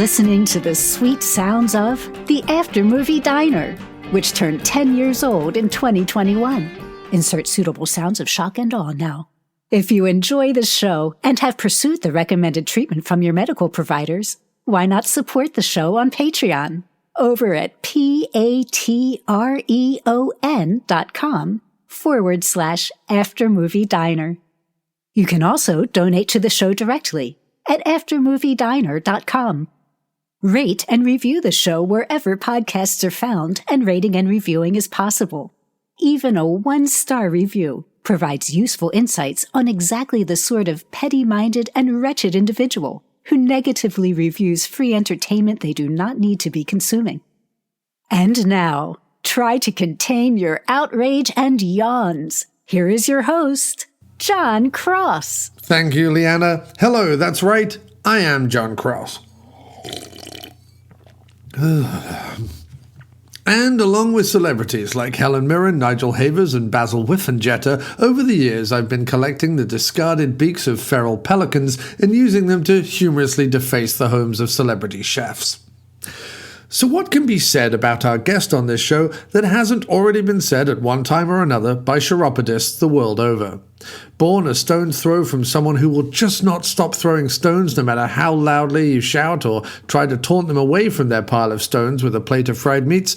listening to the sweet sounds of the After Movie Diner, which turned 10 years old in 2021. Insert suitable sounds of shock and awe now. If you enjoy the show and have pursued the recommended treatment from your medical providers, why not support the show on Patreon over at patreon.com/After Movie Diner. You can also donate to the show directly at aftermoviediner.com. Rate and review the show wherever podcasts are found, and rating and reviewing is possible. Even a 1-star review provides useful insights on exactly the sort of petty-minded and wretched individual who negatively reviews free entertainment they do not need to be consuming. And now, try to contain your outrage and yawns. Here is your host, John Cross. Thank you, Leanna. Hello, that's right. I am John Cross. And along with celebrities like Helen Mirren, Nigel Havers, and Basil Whiffenjetter, over the years I've been collecting the discarded beaks of feral pelicans and using them to humorously deface the homes of celebrity chefs. So what can be said about our guest on this show that hasn't already been said at one time or another by chiropodists the world over? Born a stone's throw from someone who will just not stop throwing stones no matter how loudly you shout or try to taunt them away from their pile of stones with a plate of fried meats,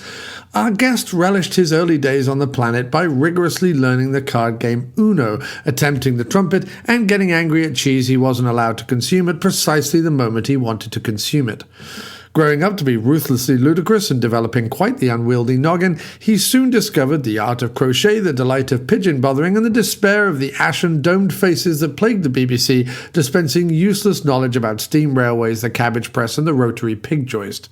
our guest relished his early days on the planet by rigorously learning the card game Uno, attempting the trumpet, and getting angry at cheese he wasn't allowed to consume at precisely the moment he wanted to consume it. Growing up to be ruthlessly ludicrous and developing quite the unwieldy noggin, he soon discovered the art of crochet, the delight of pigeon bothering, and the despair of the ashen domed faces that plagued the BBC, dispensing useless knowledge about steam railways, the cabbage press, and the rotary pig joist.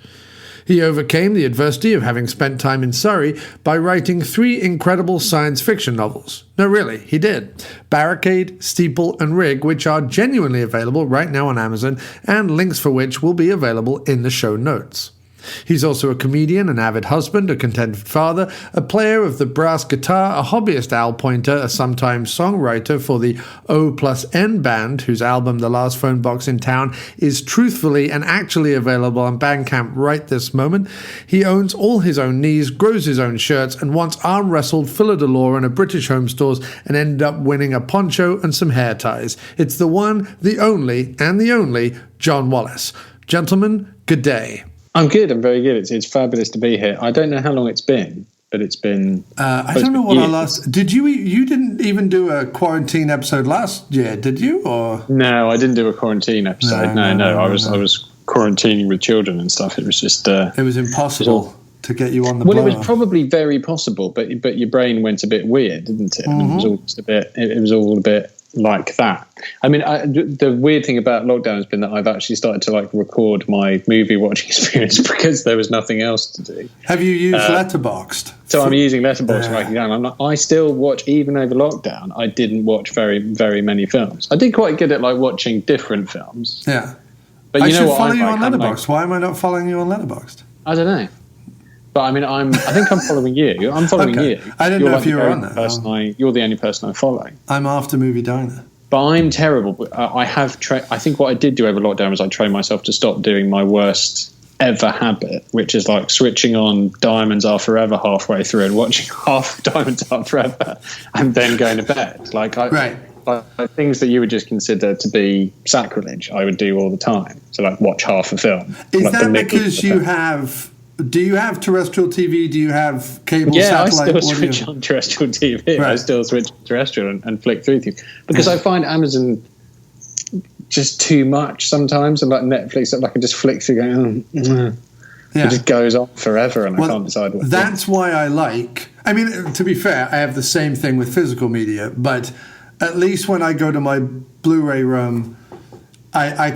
He overcame the adversity of having spent time in Surrey by writing 3 incredible science fiction novels. No, really, he did. Barricade, Steeple, and Rig, which are genuinely available right now on Amazon, and links for which will be available in the show notes. He's also a comedian, an avid husband, a contented father, a player of the brass guitar, a hobbyist owl pointer, a sometime songwriter for the O+N band, whose album The Last Phone Box in Town is truthfully and actually available on Bandcamp right this moment. He owns all his own knees, grows his own shirts, and once arm wrestled Phila Delore in a British home stores and ended up winning a poncho and some hair ties. It's the one, the only, and the only Jon Wallace. Gentlemen, good day. I'm good. I'm very good. It's fabulous to be here. I don't know how long it's been, but it's been... I don't know what our last... Did you didn't even do a quarantine episode last year, did you? Or no, I didn't do a quarantine episode. No. I was quarantining with children and stuff. It was just... it was impossible to get you on the blower. Well, it was probably very possible, but your brain went a bit weird, didn't it? Mm-hmm. It was all just a bit... It was all a bit like that. I mean, the weird thing about lockdown has been that I've actually started to record my movie watching experience because there was nothing else to do. Have you used Letterboxd? So I'm using Letterboxd writing down. I still watch, even over lockdown, I didn't watch very, very many films. I did quite good at watching different films. Yeah. But I should follow you on Letterboxd. Why am I not following you on Letterboxd? I don't know. But I mean, I think I'm following you. I'm following you. I didn't know if you were on there. You're the only person I follow. I'm After Movie Diner. But I'm terrible. I think what I did do over lockdown was I trained myself to stop doing my worst ever habit, which is switching on Diamonds Are Forever halfway through and watching half Diamonds Are Forever and then going to bed. Right. Things that you would just consider to be sacrilege, I would do all the time. So watch half a film. Is that because you have... Do you have terrestrial TV? Do you have cable, satellite? Yeah, I still switch on terrestrial TV. Right. I still switch terrestrial and flick through things. Because I find Amazon just too much sometimes. And Netflix, I can just flick through going, It just goes on forever and I can't decide what that's why I I mean, to be fair, I have the same thing with physical media. But at least when I go to my Blu-ray room, I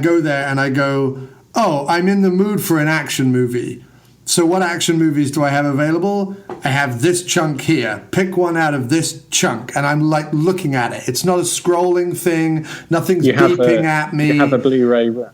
go there and I go... Oh, I'm in the mood for an action movie. So what action movies do I have available? I have this chunk here. Pick one out of this chunk. And I'm looking at it. It's not a scrolling thing. Nothing's beeping at me. You have a Blu-ray room.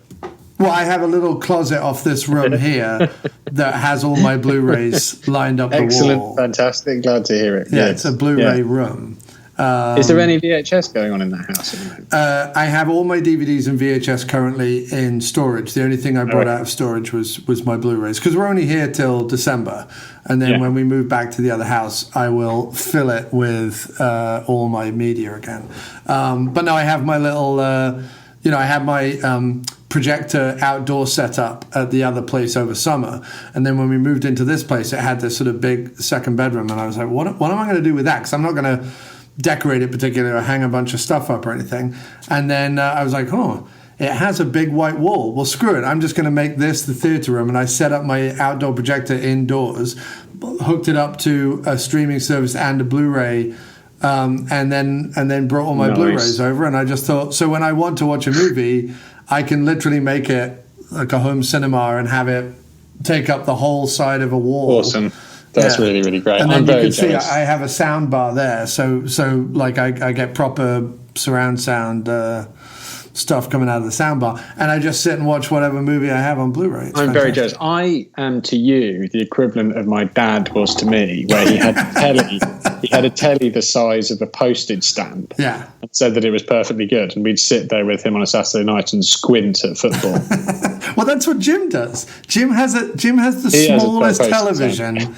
Well, I have a little closet off this room here that has all my Blu-rays lined up the wall. Excellent. Fantastic. Glad to hear it. Yeah, it's a Bluray room. Is there any VHS going on in that house at the moment? I have all my DVDs and VHS currently in storage. The only thing I brought out of storage was my Blu-rays, because we're only here till December, and then when we move back to the other house, I will fill it with all my media again. But no, I have my little, I have my projector outdoor setup at the other place over summer, and then when we moved into this place, it had this sort of big second bedroom, and I was like, what am I going to do with that? Because I'm not going to decorate it particularly or hang a bunch of stuff up or anything. And then I was like, it has a big white wall. Well, screw it. I'm just going to make this the theater room. And I set up my outdoor projector indoors, hooked it up to a streaming service and a Blu-ray, and then brought all my Blu-rays over. And I just thought, so when I want to watch a movie, I can literally make it like a home cinema and have it take up the whole side of a wall. Awesome. That's really, really great. And then you can see I have a sound bar there. So like I get proper surround sound stuff coming out of the sound bar. And I just sit and watch whatever movie I have on Blu-ray. I'm very jealous. I am to you the equivalent of my dad was to me, where he had a telly the size of a postage stamp. Yeah. And said that it was perfectly good. And we'd sit there with him on a Saturday night and squint at football. Well, that's what Jim does. Jim has the smallest television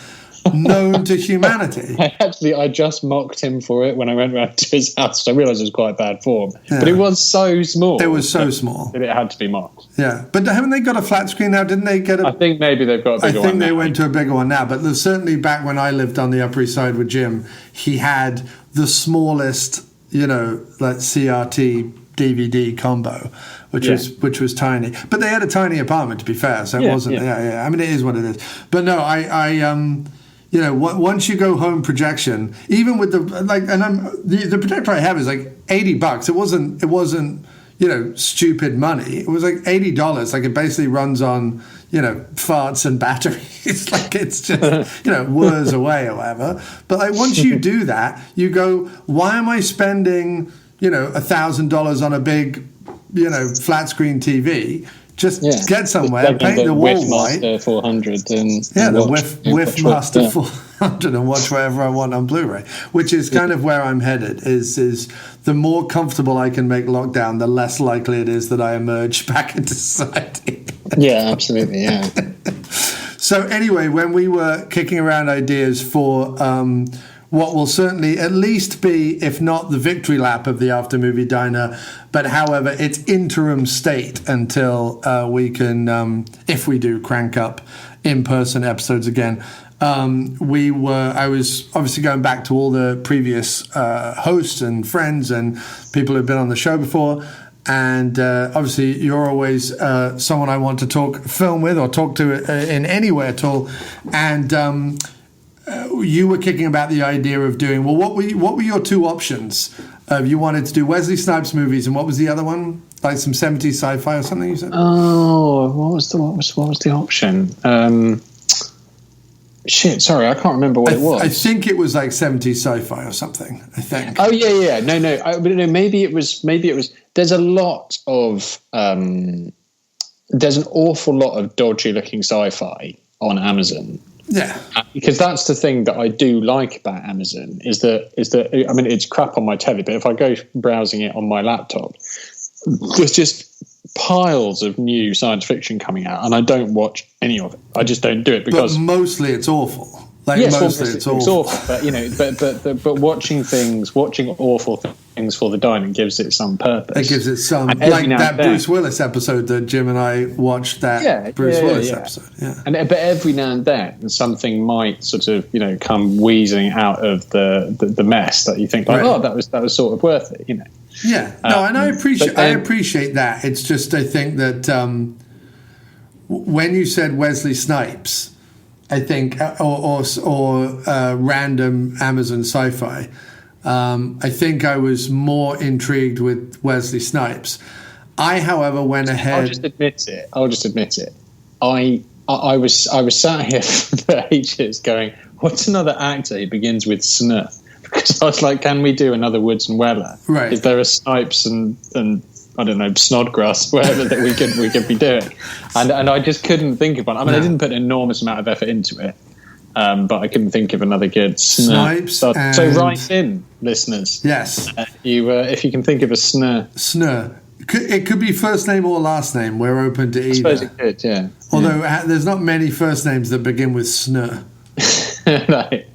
known to humanity. I just mocked him for it when I went round to his house. I realised it was quite bad form, but it was so small. It was so small that it had to be mocked. Yeah, but haven't they got a flat screen now? Didn't they get a? I think maybe they've got a bigger one. I think they went to a bigger one now, but certainly back when I lived on the Upper East Side with Jim, he had the smallest, like CRT DVD combo, which was tiny. But they had a tiny apartment, to be fair, so it wasn't. Yeah. I mean, it is what it is. But no, I once you go home projection, even with the projector I have is like $80. It wasn't stupid money. It was like $80. Like, it basically runs on farts and batteries. Like, it's just whirs away or whatever. But like, once you do that, you go, why am I spending $1,000 on a big flat screen TV? Just get somewhere, paint the wall white. Master 400 and the Whiff Master 400 and watch whatever I want on Blu-ray, which is kind of where I'm headed. Is the more comfortable I can make lockdown, the less likely it is that I emerge back into society. Yeah, absolutely. Yeah. So anyway, when we were kicking around ideas for what will certainly at least be, if not the victory lap of the After Movie Diner, but however, its interim state until we can, if we do crank up in-person episodes again. I was obviously going back to all the previous hosts and friends and people who've been on the show before. And obviously, you're always someone I want to talk film with or talk to in any way at all. And you were kicking about the idea of doing, what were your two options? You wanted to do Wesley Snipes movies, and what was the other one? Like some 70s sci-fi or something, you said? Oh, what was the option? Shit, sorry, I can't remember what it was. I think it was like 70s sci-fi or something, I think. Oh, yeah. No. Maybe it was. There's a lot of... there's an awful lot of dodgy-looking sci-fi on Amazon. Yeah, because that's the thing that I do like about Amazon is that I mean, it's crap on my telly, but if I go browsing it on my laptop, there's just piles of new science fiction coming out, and I don't watch any of it. I just don't do it because mostly it's awful. It's awful. But watching awful things for the dining gives it some purpose. It gives it some, like that Bruce Willis episode that Jim and I watched. Bruce Willis episode. Yeah. But every now and then something might sort of come wheezing out of the mess that you think like, that was sort of worth it. Yeah. No, and I appreciate that. It's just, I think that when you said Wesley Snipes, I think, or random Amazon sci-fi, I think I was more intrigued with Wesley Snipes. I, however, went ahead. I'll just admit it. I was sat here for ages going, what's another actor who begins with Sn? Because I was like, can we do another Woods and Weller? Right. Is there a Snipes and I don't know, Snodgrass, whatever that we could be doing, and I just couldn't think of one. I mean, I didn't put an enormous amount of effort into it, but I couldn't think of another good Snipes. So write in, listeners. Yes. If you can think of a Snur. It could be first name or last name. We're open to either. I suppose it could, yeah. Although there's not many first names that begin with Snur. Right.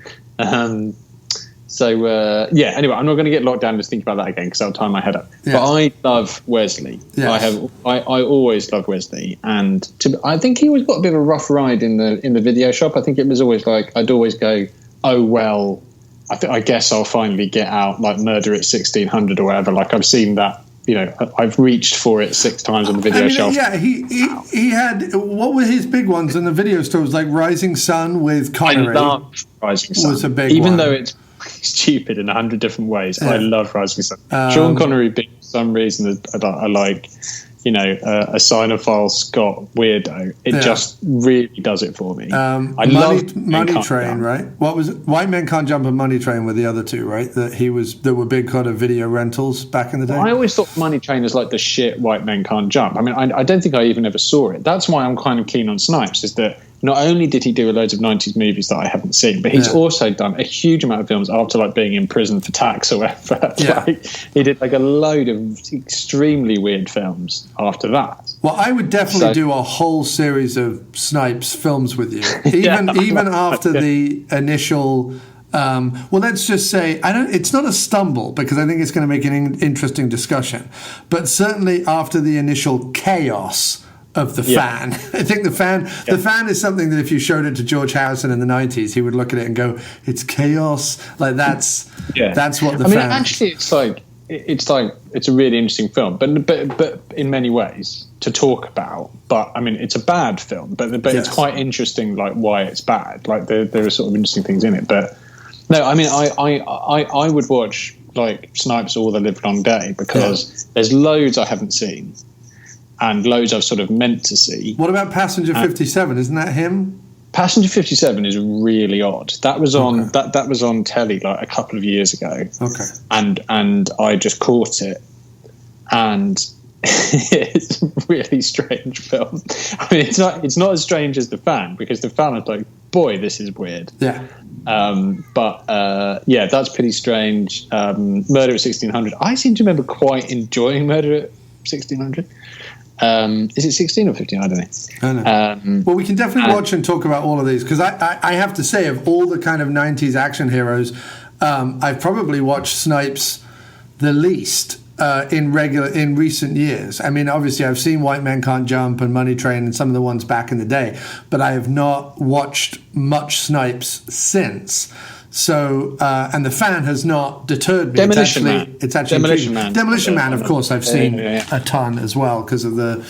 Anyway, I'm not going to get locked down just thinking about that again because I'll tie my head up. Yeah. But I love Wesley. Yes. I always love Wesley, and I think he always got a bit of a rough ride in the video shop. I think it was always like I'd always go, oh well, I guess I'll finally get out like Murder at 1600 or whatever. Like I've seen that. I've reached for it 6 times on the video shelf. Yeah, he had, what were his big ones in the video store? It was like Rising Sun with Connery. I love Rising Sun. Was a big Even one. Though it's stupid in 100 different ways. Yeah. I love Rising Sun. Sean Connery being for some reason I like, a Sinophile Scott weirdo. It just really does it for me. I love Money Train, right? What was it? White Men Can't Jump and Money Train were the other two, right? That were big kind of video rentals back in the day. I always thought Money Train was like the shit White Men Can't Jump. I mean, I don't think I even ever saw it. That's why I'm kind of keen on Snipes, is that not only did he do loads of 90s movies that I haven't seen, but he's also done a huge amount of films after like being in prison for tax or whatever. Yeah. Like, he did like a load of extremely weird films after that. Well, I would definitely do a whole series of Snipes films with you, even after the initial. Well, let's just say it's not a stumble because I think it's going to make an interesting discussion, but certainly after the initial chaos of the fan. I think the fan is something that if you showed it to George Harrison in the 90s, he would look at it and go, it's chaos. Like that's what the fan. I mean, actually, it's a really interesting film, but in many ways to talk about. But I mean, it's a bad film, but it's quite interesting, like why it's bad. Like there are sort of interesting things in it. But no, I mean, I would watch like Snipes all the livelong day because there's loads I haven't seen. And loads I've sort of meant to see. What about Passenger 57? Isn't that him? Passenger 57 is really odd. That was on that was on telly like a couple of years ago. Okay. And I just caught it, and it's a really strange film. I mean, it's not as strange as The Fan because The Fan is like, boy, this is weird. Yeah. That's pretty strange. Murder at 1600. I seem to remember quite enjoying Murder at 1600. Is it 16 or 15? I don't know. Well, we can definitely watch and talk about all of these because I have to say, of all the kind of 90s action heroes, I've probably watched Snipes the least in recent years. I mean, obviously, I've seen White Men Can't Jump and Money Train and some of the ones back in the day, but I have not watched much Snipes since. So, and The Fan has not deterred me. Demolition Man. Demolition Man, of course, I've seen a ton as well because of the.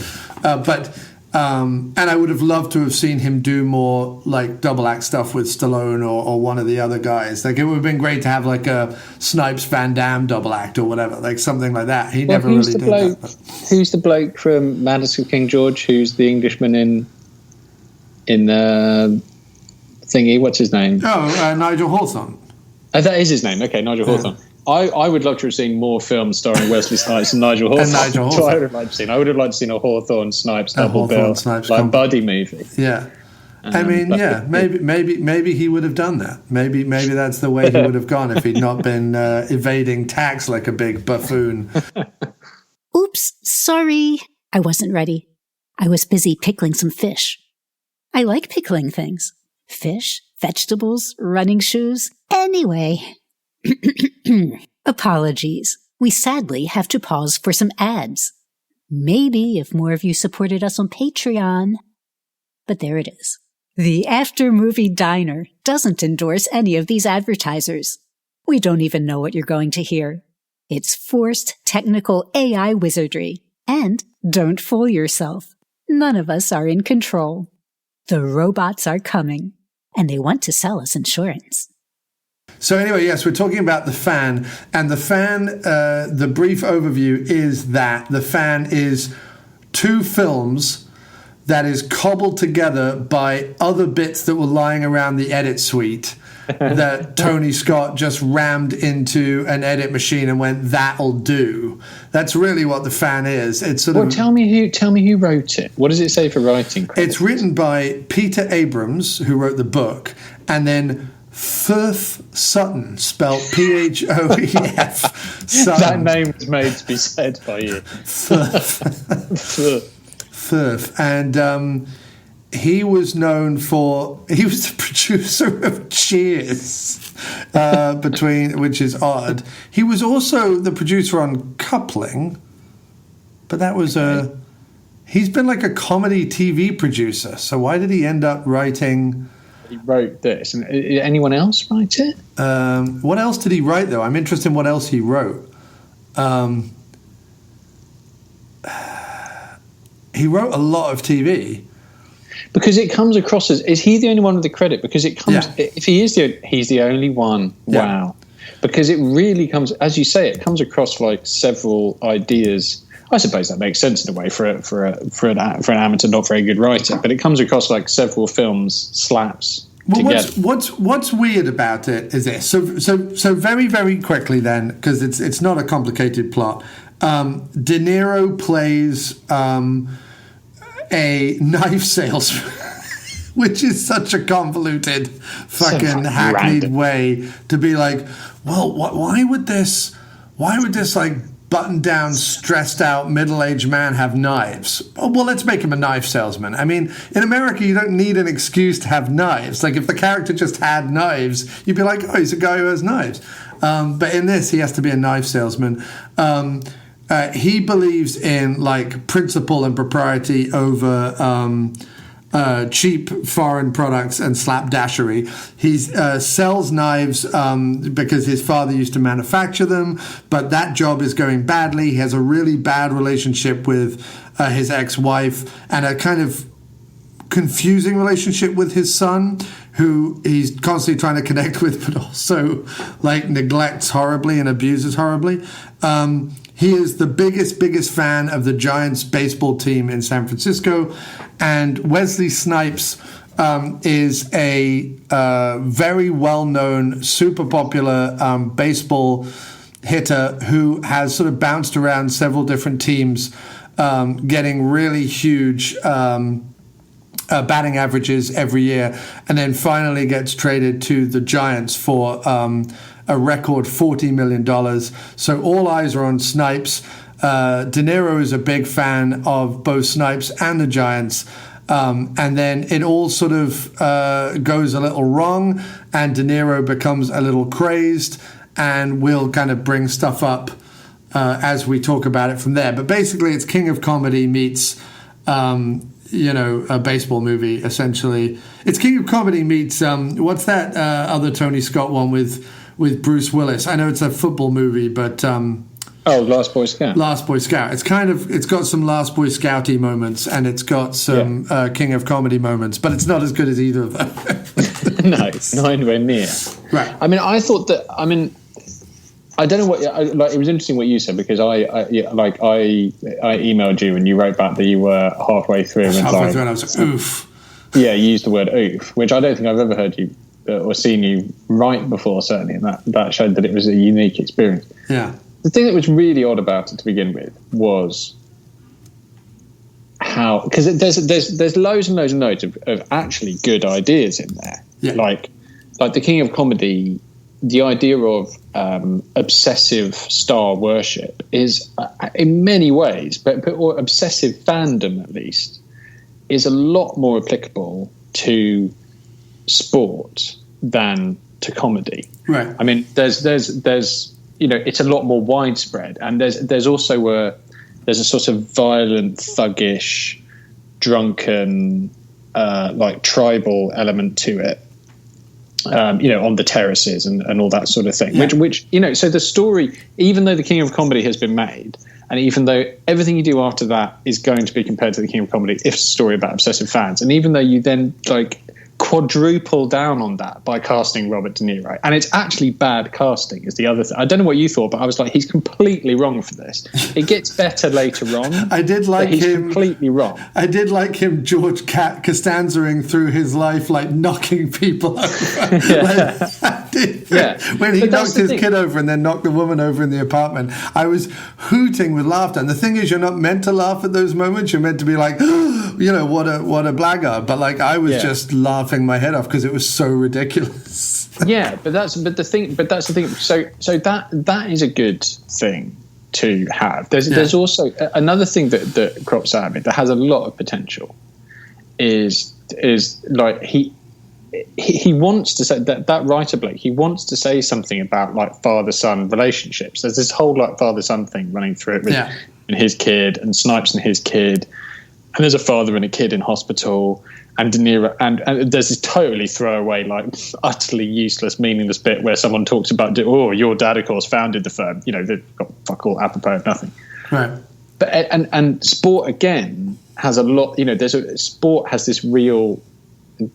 And I would have loved to have seen him do more like double act stuff with Stallone or one of the other guys. Like it would have been great to have like a Snipes Van Damme double act or whatever, like something like that. He never really did that. Who's the bloke from Madison King George? Who's the Englishman in thingy? What's his name? Nigel Hawthorne. That is his name. Okay, Nigel Hawthorne. I would love to have seen more films starring Wesley Snipes and Nigel Hawthorne. That's what I would have liked to see. I would have liked to see a Hawthorne Snipes double bill, like buddy movie. Yeah. I mean, maybe he would have done that. Maybe that's the way he would have gone if he'd not been evading tax like a big buffoon. Oops, sorry. I wasn't ready. I was busy pickling some fish. I like pickling things. Fish, vegetables, running shoes. Anyway. Apologies. We sadly have to pause for some ads. Maybe if more of you supported us on Patreon. But there it is. The After Movie Diner doesn't endorse any of these advertisers. We don't even know what you're going to hear. It's forced technical AI wizardry. And don't fool yourself. None of us are in control. The robots are coming, and they want to sell us insurance. So anyway, yes, we're talking about The Fan. And The Fan, the brief overview is that The Fan is 2 films that is cobbled together by other bits that were lying around the edit suite that Tony Scott just rammed into an edit machine and went, "That'll do." That's really what the fan is. It's sort of. Tell me who wrote it. What does it say for writing credits? It's written by Peter Abrams, who wrote the book, and then Firth Sutton, spelled P-H-O-E-F. Sutton. That name was made to be said by you. Firth. And he was known for, he was the producer of Cheers, which is odd. He was also the producer on Coupling, but that was he's been like a comedy TV producer. So why did he end up writing? He wrote this. And did anyone else write it? What else did he write, though? I'm interested in what else he wrote. He wrote a lot of TV. Because it comes across as, is he the only one with the credit? Because it comes, if he is he's the only one. Yeah. Wow. Because it really comes, as you say, it comes across like several ideas. I suppose that makes sense in a way for an amateur, not very good writer. But it comes across like several films slaps together. What's weird about it is this. So very, very quickly then, because it's not a complicated plot. De Niro plays a knife salesman, which is such a convoluted, fucking hackneyed way to be like, well, why would this like button-down, stressed-out, middle-aged man have knives? Oh, well, let's make him a knife salesman. I mean, in America, you don't need an excuse to have knives. Like, if the character just had knives, you'd be like, oh, he's a guy who has knives. But in this, he has to be a knife salesman. He believes in, like, principle and propriety over cheap foreign products and slapdashery. He sells knives because his father used to manufacture them, but that job is going badly. He has a really bad relationship with his ex-wife and a kind of confusing relationship with his son, who he's constantly trying to connect with, but also like neglects horribly and abuses horribly. He is the biggest fan of the Giants baseball team in San Francisco, and Wesley Snipes is a very well-known, super popular baseball hitter who has sort of bounced around several different teams, getting really huge batting averages every year, and then finally gets traded to the Giants for a record $40 million. So all eyes are on Snipes. De Niro is a big fan of both Snipes and the Giants. And then it all sort of goes a little wrong, and De Niro becomes a little crazed, and we'll kind of bring stuff up as we talk about it from there. But basically, it's King of Comedy meets, a baseball movie, essentially. It's King of Comedy meets, what's that other Tony Scott one with Bruce Willis? I know it's a football movie, but... Last Boy Scout. Last Boy Scout. It's got some Last Boy Scouty moments, and it's got some King of Comedy moments, but it's not as good as either of them. No, not anywhere near. Right. I mean, I thought that. I mean, I don't know what. It was interesting what you said, because I emailed you and you wrote back that you were halfway through. And I was like, oof. Yeah, you used the word oof, which I don't think I've ever heard you or seen you write before. Certainly, and that showed that it was a unique experience. Yeah. The thing that was really odd about it to begin with was how, because there's loads and loads and loads of actually good ideas in there. Yeah. Like the King of Comedy, the idea of obsessive star worship is in many ways, or obsessive fandom at least, is a lot more applicable to sport than to comedy. Right. I mean, there's it's a lot more widespread, and there's also a sort of violent, thuggish, drunken, like tribal element to it. On the terraces and all that sort of thing. Yeah. Which so the story, even though the King of Comedy has been made, and even though everything you do after that is going to be compared to the King of Comedy, if it's a story about obsessive fans, and even though you then like quadruple down on that by casting Robert De Niro, and it's actually bad casting is the other thing. I don't know what you thought, but I was like, he's completely wrong for this. It gets better later on. I did like he's him completely wrong. I did like him George Costanzaing through his life, like knocking people over. When he knocked his kid over and then knocked the woman over in the apartment, I was hooting with laughter. And the thing is, you're not meant to laugh at those moments. You're meant to be like, what a blackguard. But like, I was just laughing my head off because it was so ridiculous. But that's the thing. So that is a good thing to have. There's also another thing that crops out of it that has a lot of potential. Is like he wants to say that writer Blake, he wants to say something about like father-son relationships. There's this whole like father-son thing running through it with and his kid and Snipes and his kid, and there's a father and a kid in hospital, and De Niro, and there's this totally throwaway, like utterly useless, meaningless bit where someone talks about, your dad of course founded the firm. They've got fuck all apropos of nothing. Right. But and sport again has a lot. Sport has this real,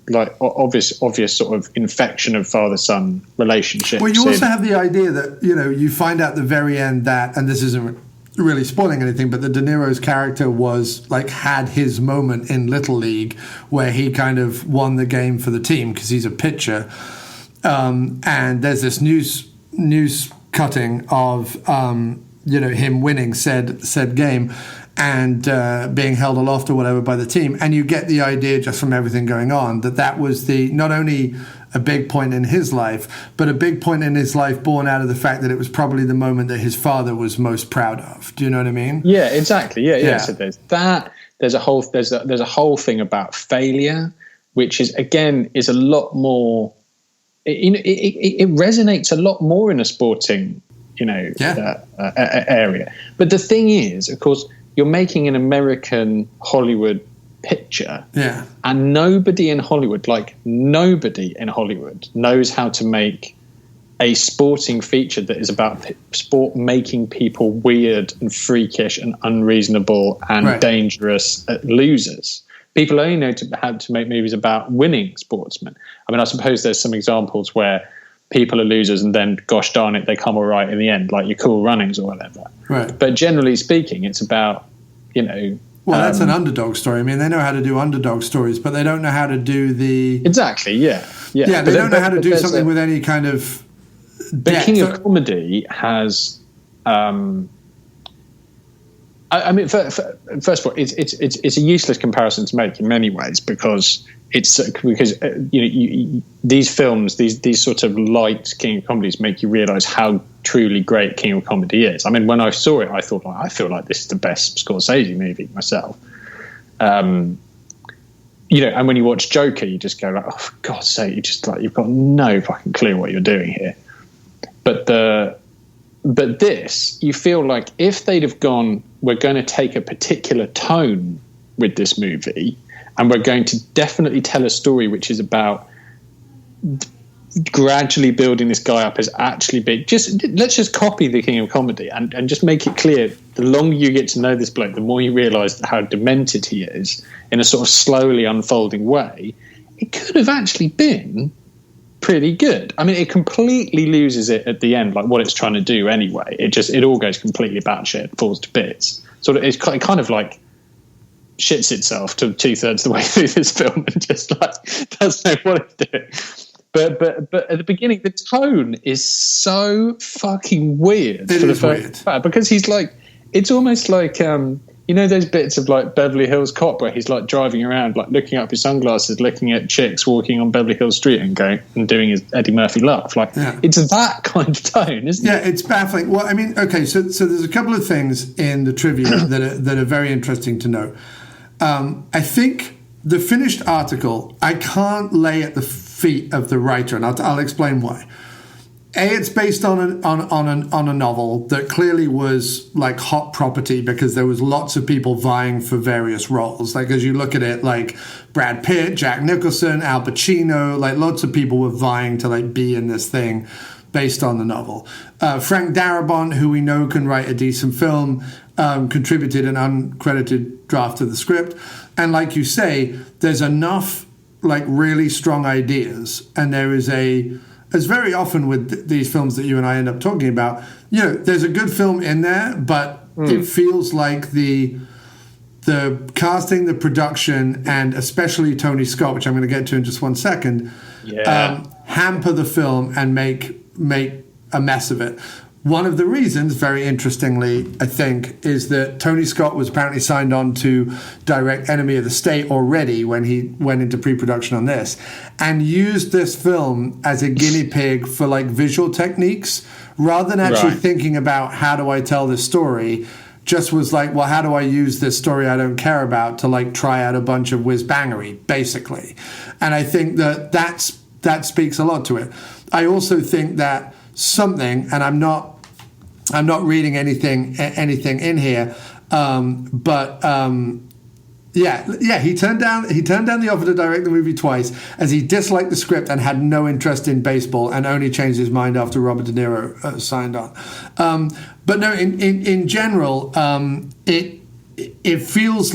like obvious sort of infection of father-son relationships. Well, you also have the idea that you find out at the very end that, and this isn't really spoiling anything, but the De Niro's character was like had his moment in Little League where he kind of won the game for the team because he's a pitcher, and there's this news cutting of him winning said game and being held aloft or whatever by the team, and you get the idea just from everything going on that was not only a big point in his life, but a big point in his life born out of the fact that it was probably the moment that his father was most proud of. Do you know what I mean? Yeah, exactly. Yeah. So there's that. There's a whole thing about failure, which is a lot more. It resonates a lot more in a sporting, area. But the thing is, of course, you're making an American Hollywood picture, and nobody in Hollywood knows how to make a sporting feature that is about sport making people weird and freakish and unreasonable and dangerous losers. People only know how to make movies about winning sportsmen. I mean, I suppose there's some examples where people are losers and then, gosh darn it, they come all right in the end, like your Cool Runnings or whatever. Right. But generally speaking, it's about, well, that's an underdog story. I mean, they know how to do underdog stories, but they don't know how to do the... Exactly, yeah. They don't know how to do something with any kind of But depth. King of Comedy has... I mean, first of all, it's a useless comparison to make in many ways because these films, these sort of light King of Comedies make you realise how truly great King of Comedy is. I mean, when I saw it, I thought, I feel like this is the best Scorsese movie myself. And when you watch Joker, you just go like, oh, for God's sake, you've got no fucking clue what you're doing here. But this, you feel like if they'd have gone, we're going to take a particular tone with this movie, and we're going to definitely tell a story which is about gradually building this guy up as actually big. Let's just copy the King of Comedy and just make it clear. The longer you get to know this bloke, the more you realise how demented he is in a sort of slowly unfolding way. It could have actually been pretty good. I mean, it completely loses it at the end, like what it's trying to do anyway. It all goes completely batshit, falls to bits. Sort of, it's kind of like shits itself to 2/3 of the way through this film and just like doesn't know what it's doing. But at the beginning, the tone is so fucking weird for the first part, because he's like, it's almost like those bits of like Beverly Hills Cop where he's like driving around, like looking up his sunglasses, looking at chicks walking on Beverly Hills Street and going and doing his Eddie Murphy laugh. Like it's that kind of tone, isn't it? Yeah, it's baffling. Well, I mean, okay, so there's a couple of things in the trivia that are very interesting to know. I think the finished article I can't lay at the feet of the writer, and I'll explain why. It's based on a novel that clearly was like hot property because there was lots of people vying for various roles. Like as you look at it, like Brad Pitt, Jack Nicholson, Al Pacino, like lots of people were vying to like be in this thing based on the novel. Frank Darabont, who we know can write a decent film, contributed an uncredited draft of the script. And like you say, there's enough like really strong ideas, and there is as very often with these films that you and I end up talking about, there's a good film in there, but it feels like the casting, the production, and especially Tony Scott, which I'm going to get to in just one second, hamper the film and make a mess of it. One of the reasons, very interestingly, I think, is that Tony Scott was apparently signed on to direct Enemy of the State already when he went into pre-production on this, and used this film as a guinea pig for like visual techniques rather than actually thinking about how do I tell this story. Just was like, well, how do I use this story I don't care about to like try out a bunch of whiz-bangery, basically. And I think that speaks a lot to it. I also think that something, and I'm not reading anything in here, he turned down the offer to direct the movie twice, as he disliked the script and had no interest in baseball, and only changed his mind after Robert De Niro signed on. But no, in general, it feels,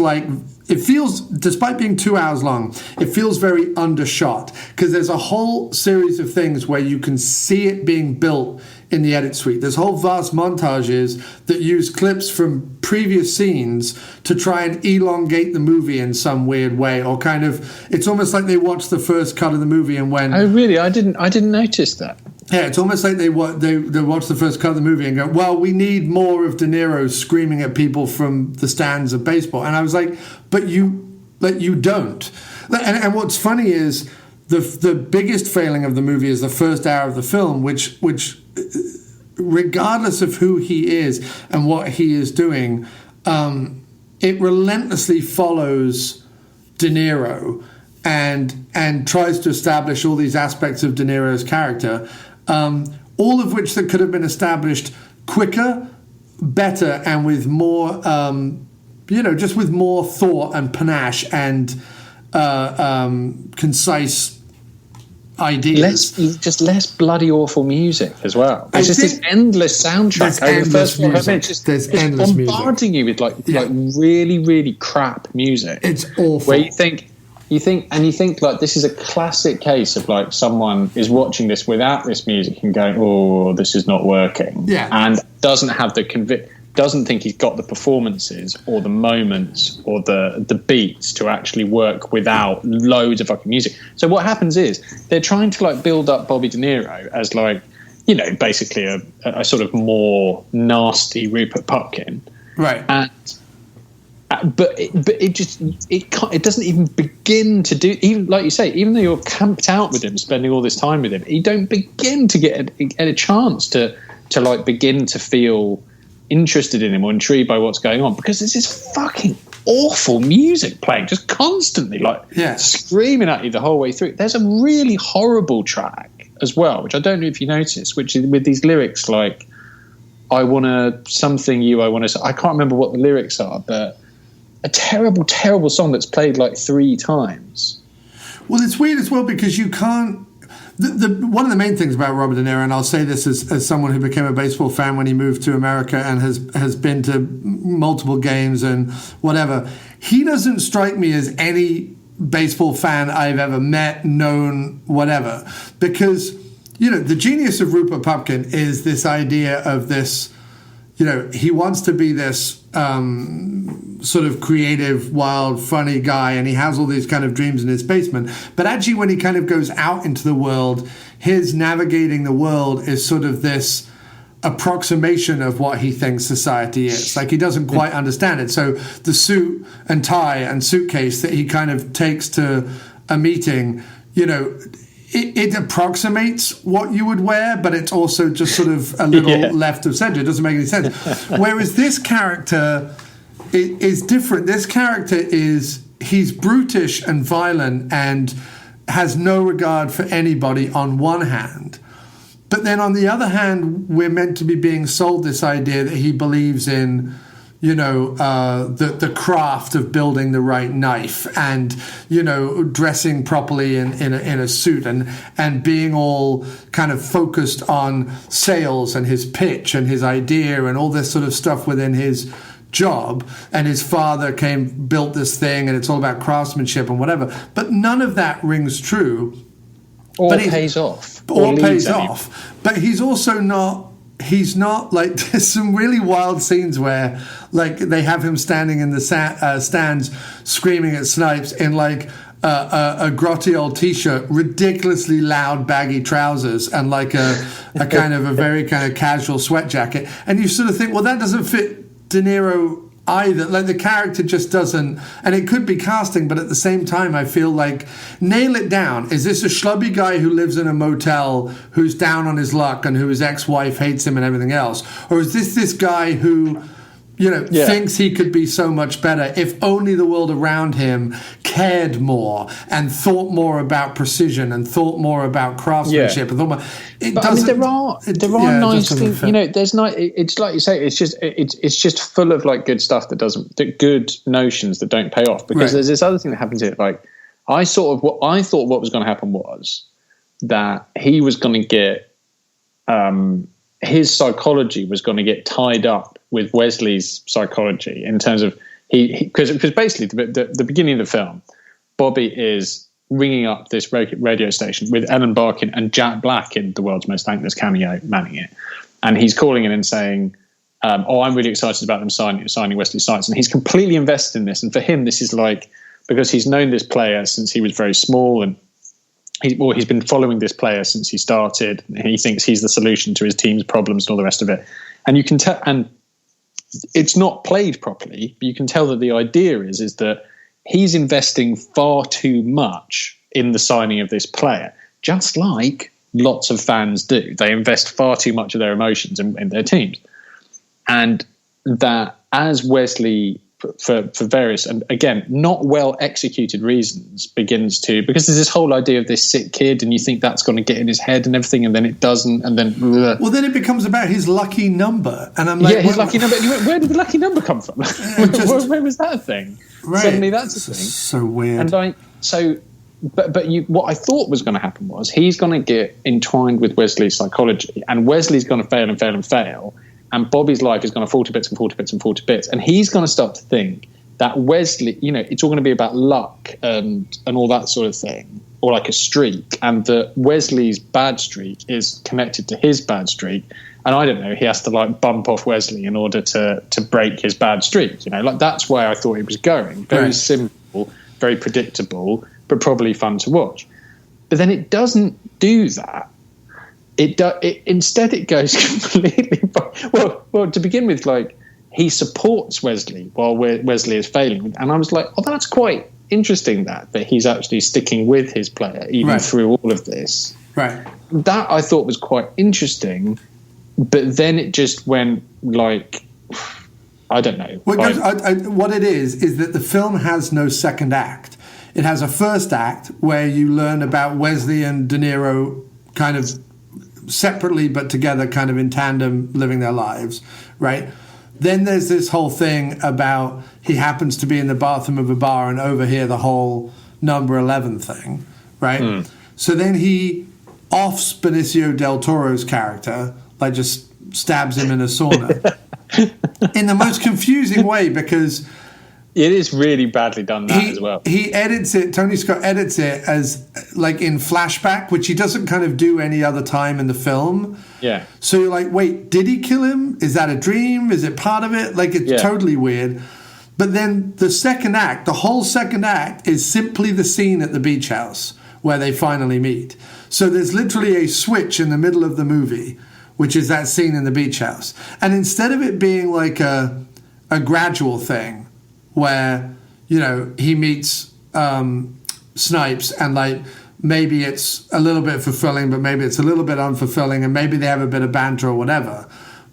despite being 2 hours long, it feels very undershot, because there's a whole series of things where you can see it being built in the edit suite. There's whole vast montages that use clips from previous scenes to try and elongate the movie in some weird way, or kind of, it's almost like they watched the first cut of the movie and went, oh really? I didn't notice that. Yeah, it's almost like they watch the first cut of the movie and go, well, we need more of De Niro screaming at people from the stands of baseball. And I was like, but you don't. And what's funny is the biggest failing of the movie is the first hour of the film, which regardless of who he is and what he is doing, it relentlessly follows De Niro and tries to establish all these aspects of De Niro's character, all of which that could have been established quicker, better, and with more, just with more thought and panache and concise ideas. Less bloody awful music as well. There's just this endless soundtrack. There's endless music. Bombarding you with like really, really crap music. It's awful. Where you think like this is a classic case of like someone is watching this without this music and going, oh, this is not working. Yeah. And doesn't have doesn't think he's got the performances or the moments or the beats to actually work without loads of fucking music. So what happens is they're trying to like build up Bobby De Niro as like, basically a sort of more nasty Rupert Pupkin. Right. And but it doesn't even begin to do, even like you say, even though you're camped out with him, spending all this time with him, you don't begin to get a chance to like begin to feel interested in him or intrigued by what's going on, because there's this fucking awful music playing just constantly, like screaming at you the whole way through. There's a really horrible track as well, which I don't know if you noticed, which is with these lyrics like, I want to, I can't remember what the lyrics are, but a terrible, terrible song that's played like 3 times. Well, it's weird as well, because you can't. One of the main things about Robert De Niro, and I'll say this as someone who became a baseball fan when he moved to America and has been to multiple games and whatever, he doesn't strike me as any baseball fan I've ever met, known, whatever. Because, the genius of Rupert Pupkin is this idea of this, he wants to be this sort of creative, wild, funny guy, and he has all these kind of dreams in his basement. But actually, when he kind of goes out into the world, his navigating the world is sort of this approximation of what he thinks society is. Like, he doesn't quite understand it. So the suit and tie and suitcase that he kind of takes to a meeting, it approximates what you would wear, but it's also just sort of a little left of center. It doesn't make any sense. Whereas this character is different. This character he's brutish and violent and has no regard for anybody on one hand. But then on the other hand, we're meant to be being sold this idea that he believes in, the craft of building the right knife and, dressing properly in a suit and being all kind of focused on sales and his pitch and his idea and all this sort of stuff within his job, and his father built this thing, and it's all about craftsmanship and whatever. But none of that rings true. Or pays off. Or pays off. But he's also not... He's not like, there's some really wild scenes where like they have him standing in the stands screaming at Snipes in like a grotty old t-shirt, ridiculously loud baggy trousers, and like a kind of a very kind of casual sweat jacket. And you sort of think, well, that doesn't fit De Niro either. Like the character just doesn't, and it could be casting, but at the same time I feel like, nail it down. Is this a schlubby guy who lives in a motel who's down on his luck and whose ex-wife hates him and everything else, or is this guy who thinks he could be so much better if only the world around him cared more and thought more about precision and thought more about craftsmanship and thought more. There are nice things. There's not. It's like you say. It's just full of like good stuff good notions that don't pay off, because there's this other thing that happens here. Like I thought what was going to happen was that he was going to get his psychology was going to get tied up with Wesley's psychology in terms of because basically the beginning of the film, Bobby is ringing up this radio station with Ellen Barkin and Jack Black in The World's Most Thankless Cameo manning it, and he's calling in and saying, I'm really excited about them signing Wesley Snipes, and he's completely invested in this. And for him, this is like, because he's known this player since he was very small, and he's been following this player since he started, and he thinks he's the solution to his team's problems and all the rest of it. And you can tell, and it's not played properly, but you can tell that the idea is that he's investing far too much in the signing of this player, just like lots of fans do. They invest far too much of their emotions in their teams. And that as Wesley, for various, and again, not well executed reasons, begins to, because there's this whole idea of this sick kid, and you think that's going to get in his head and everything, and then it doesn't, and then well, then it becomes about his lucky number, and I'm like, his lucky number. Where did the lucky number come from? Where was that a thing? Right. Suddenly that's a thing. So weird. And but what I thought was going to happen was he's going to get entwined with Wesley's psychology, and Wesley's going to fail and fail and fail. And Bobby's life is going to fall to bits and fall to bits and fall to bits. And he's going to start to think that Wesley, it's all going to be about luck and all that sort of thing, or like a streak. And that Wesley's bad streak is connected to his bad streak. And I don't know, he has to like bump off Wesley in order to break his bad streak. Like that's where I thought it was going. Very simple, very predictable, but probably fun to watch. But then it doesn't do that. Instead, it goes completely. Well, to begin with, like he supports Wesley while Wesley is failing, and I was like, "Oh, that's quite interesting that he's actually sticking with his player even through all of this." Right. That I thought was quite interesting, but then it just went like, I don't know. What it is that the film has no second act. It has a first act where you learn about Wesley and De Niro kind of separately but together, kind of in tandem, living their lives, right? Then there's this whole thing about he happens to be in the bathroom of a bar and overhear the whole number 11 thing, right? So then he offs Benicio del Toro's character, like just stabs him in a sauna in the most confusing way, because it is really badly done as well. He edits it, Tony Scott edits it as like in flashback, which he doesn't kind of do any other time in the film. Yeah. So you're like, wait, did he kill him? Is that a dream? Is it part of it? Like it's totally weird. But then the second act, the whole second act is simply the scene at the beach house where they finally meet. So there's literally a switch in the middle of the movie, which is that scene in the beach house. And instead of it being like a gradual thing, where, he meets Snipes and like maybe it's a little bit fulfilling, but maybe it's a little bit unfulfilling, and maybe they have a bit of banter or whatever.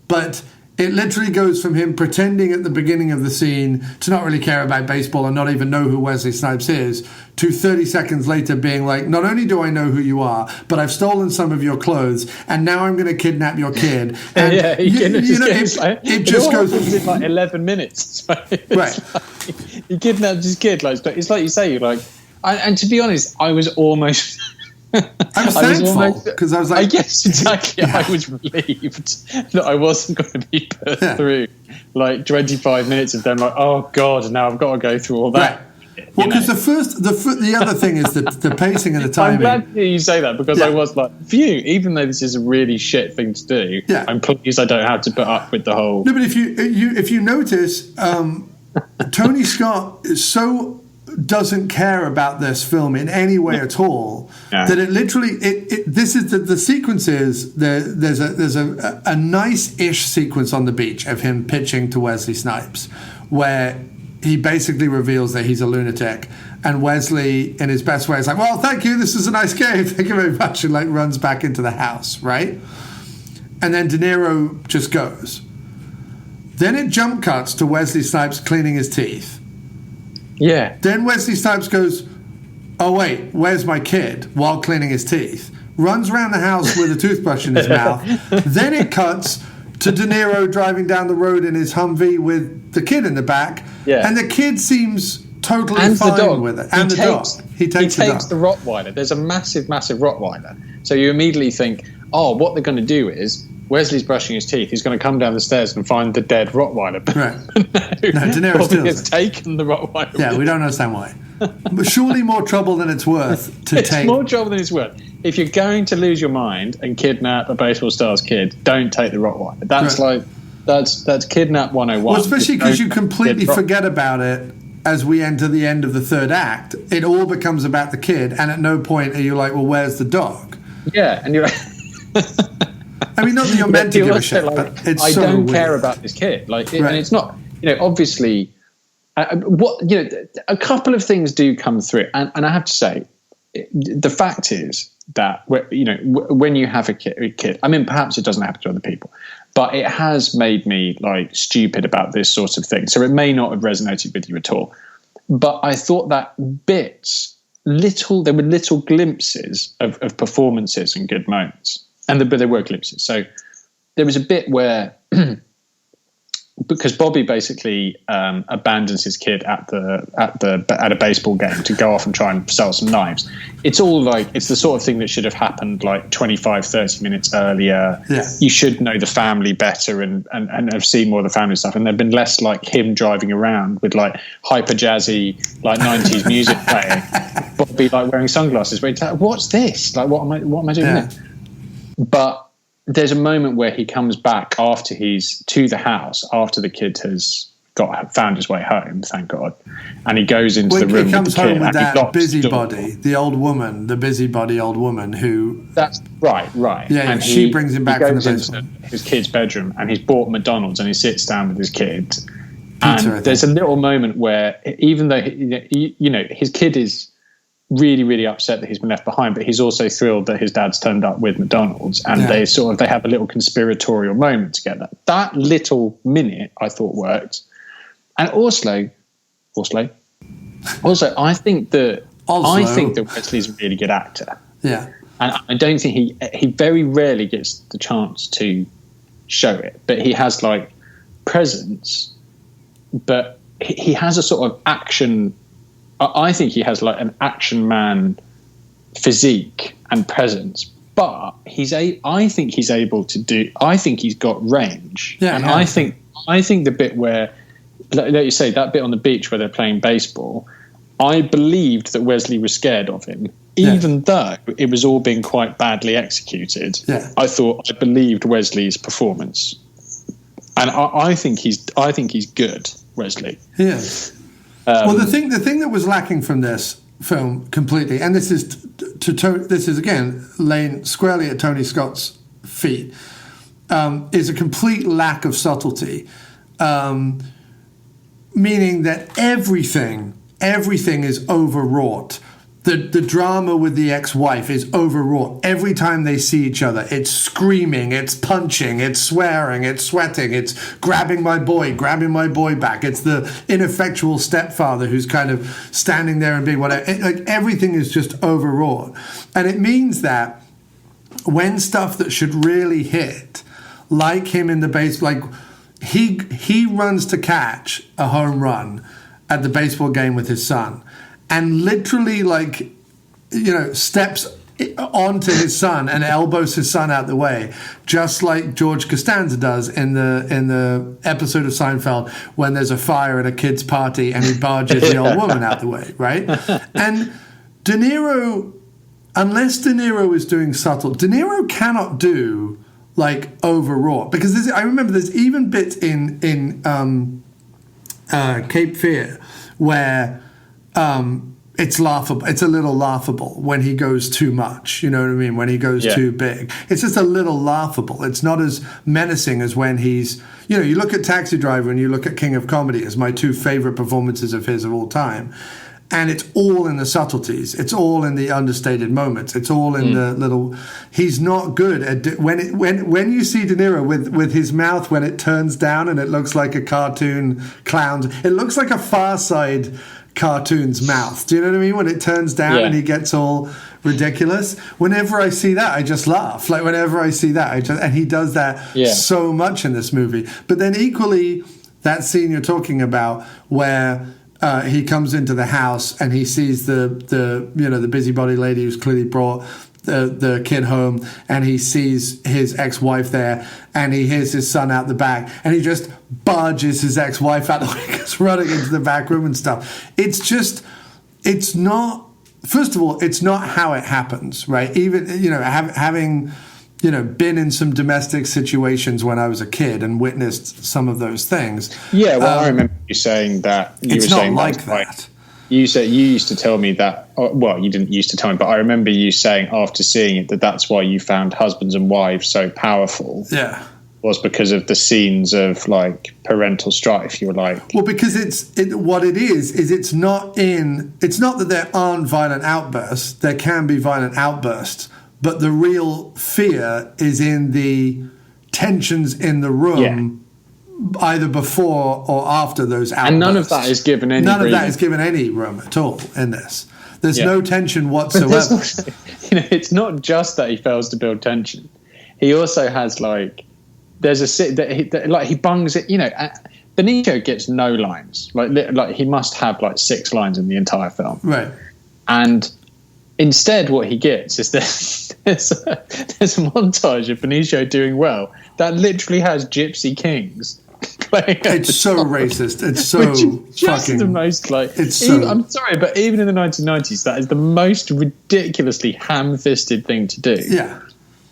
But it literally goes from him pretending at the beginning of the scene to not really care about baseball and not even know who Wesley Snipes is, to 30 seconds later being like, not only do I know who you are, but I've stolen some of your clothes, and now I'm going to kidnap your kid. And it just goes in like 11 minutes. Right. He kidnapped his kid. Like, it's like you say, like, and to be honest, I was almost I was thankful because I was like, yes, exactly. Yeah. I was relieved that I wasn't going to be put through like 25 minutes of them like, oh God, now I've got to go through all that. Right. Well, because the other thing is the pacing and the timing. I'm glad to hear you say that because I was like, phew, even though this is a really shit thing to do, I'm pleased I don't have to put up with the whole. No, but if you notice, Tony Scott is so doesn't care about this film in any way at all that it literally this is the sequence is there's a nice-ish sequence on the beach of him pitching to Wesley Snipes where he basically reveals that he's a lunatic, and Wesley in his best way is like, well, thank you, this is a nice game, thank you very much, and like runs back into the house, right? And then De Niro just goes. Then it jump cuts to Wesley Snipes cleaning his teeth. Yeah. Then Wesley Snipes goes, oh, wait, where's my kid? While cleaning his teeth. Runs around the house with a toothbrush in his mouth. Then it cuts to De Niro driving down the road in his Humvee with the kid in the back. Yeah. And the kid seems totally fine with it. And the dog. He takes the Rottweiler. There's a massive, massive Rottweiler. So you immediately think, oh, what they're going to do is Wesley's brushing his teeth. He's going to come down the stairs and find the dead Rottweiler. Right. No, De Niro still has taken the Rottweiler. Yeah, we don't understand why. But surely more trouble than it's worth to take. It's more trouble than it's worth. If you're going to lose your mind and kidnap a baseball star's kid, don't take the Rottweiler. That's that's kidnap 101. Well, especially because you completely forget about it as we enter the end of the third act. It all becomes about the kid, and at no point are you like, well, where's the dog? Yeah, and you're like... I mean, not that you're meant to give a shit, but it's I so don't weird. care about this kid. And it's not, obviously, a couple of things do come through. And I have to say, the fact is that, when you have a kid, I mean, perhaps it doesn't happen to other people, but it has made me like stupid about this sort of thing. So it may not have resonated with you at all. But I thought that there were little glimpses of performances and good moments. But there were glimpses. So there was a bit where, because Bobby basically abandons his kid at a baseball game to go off and try and sell some knives. It's all like, it's the sort of thing that should have happened like 25, 30 minutes earlier. Yeah. You should know the family better and have seen more of the family stuff. And there'd been less like him driving around with like hyper jazzy, like 90s music playing. Bobby like wearing sunglasses. Where he's like, what's this? Like, what am I doing there? But there's a moment where he comes back after he's to the house, after the kid has found his way home, thank God, and he goes into the room. He comes with the kid home with that busybody, the busybody old woman who. That's right. Yeah, and she brings him back from the basement. His kid's bedroom, and he's bought McDonald's, and he sits down with his kid. And there's a little moment where, even though his kid is really, really upset that he's been left behind, but he's also thrilled that his dad's turned up with McDonald's, and they have a little conspiratorial moment together. That little minute I thought worked. And also, I think that Wesley's a really good actor. Yeah. And I don't think he very rarely gets the chance to show it, but he has like presence, but he has a sort of action. I think he has like an action man physique and presence, but I think he's able to do. I think he's got range, and I think the bit where, like you say, that bit on the beach where they're playing baseball, I believed that Wesley was scared of him, even though it was all being quite badly executed. Yeah. I believed Wesley's performance, and I think he's good, Wesley. Yeah. Well, the thing that was lacking from this film completely, and this is again laying squarely at Tony Scott's feet, is a complete lack of subtlety, meaning that everything is overwrought. The drama with the ex-wife is overwrought. Every time they see each other, it's screaming, it's punching, it's swearing, it's sweating, it's grabbing my boy back. It's the ineffectual stepfather who's kind of standing there and being whatever. Like everything is just overwrought. And it means that when stuff that should really hit, like him in the base, like he runs to catch a home run at the baseball game with his son, and literally, steps onto his son and elbows his son out the way, just like George Costanza does in the episode of Seinfeld when there's a fire at a kid's party and he barges the old woman out the way, right? And De Niro, unless De Niro is doing subtle, De Niro cannot do like overwrought, because I remember there's even bits in Cape Fear where it's laughable. It's a little laughable when he goes too much. You know what I mean? When he goes too big, it's just a little laughable. It's not as menacing as when he's, you know, you look at Taxi Driver and you look at King of Comedy as my two favorite performances of his of all time. And it's all in the subtleties. It's all in the understated moments. It's all in the little. He's not good at when you see De Niro with his mouth when it turns down and it looks like a cartoon clown. It looks like a Far Side cartoon's mouth. Do you know what I mean? When it turns down and he gets all ridiculous. Whenever I see that, I just laugh. Like whenever I see that, and he does that so much in this movie. But then equally, that scene you're talking about where. He comes into the house and he sees the busybody lady who's clearly brought the kid home, and he sees his ex-wife there, and he hears his son out the back, and he just barges his ex-wife out the way, goes running into the back room and stuff. It's not. First of all, it's not how it happens, right? Even having. Been in some domestic situations when I was a kid and witnessed some of those things. Yeah, well, I remember you saying that. It's not like that. You used to tell me that. Well, you didn't used to tell me, but I remember you saying after seeing it that's why you found Husbands and Wives so powerful. Yeah, was because of the scenes of like parental strife. You were like, well, because it's not that there aren't violent outbursts. There can be violent outbursts. But the real fear is in the tensions in the room, either before or after those outbursts. And none of that is given any room at all in this. There's no tension whatsoever. It's not just that he fails to build tension. He also has there's a sit that he bungs it. Benicio gets no lines. Like he must have 6 lines in the entire film. Right. And instead, what he gets is there's a montage of Benicio doing well that literally has Gypsy Kings playing. It's so racist. It's so just fucking. The most It's so. I'm sorry, but even in the 1990s, that is the most ridiculously ham-fisted thing to do. Yeah,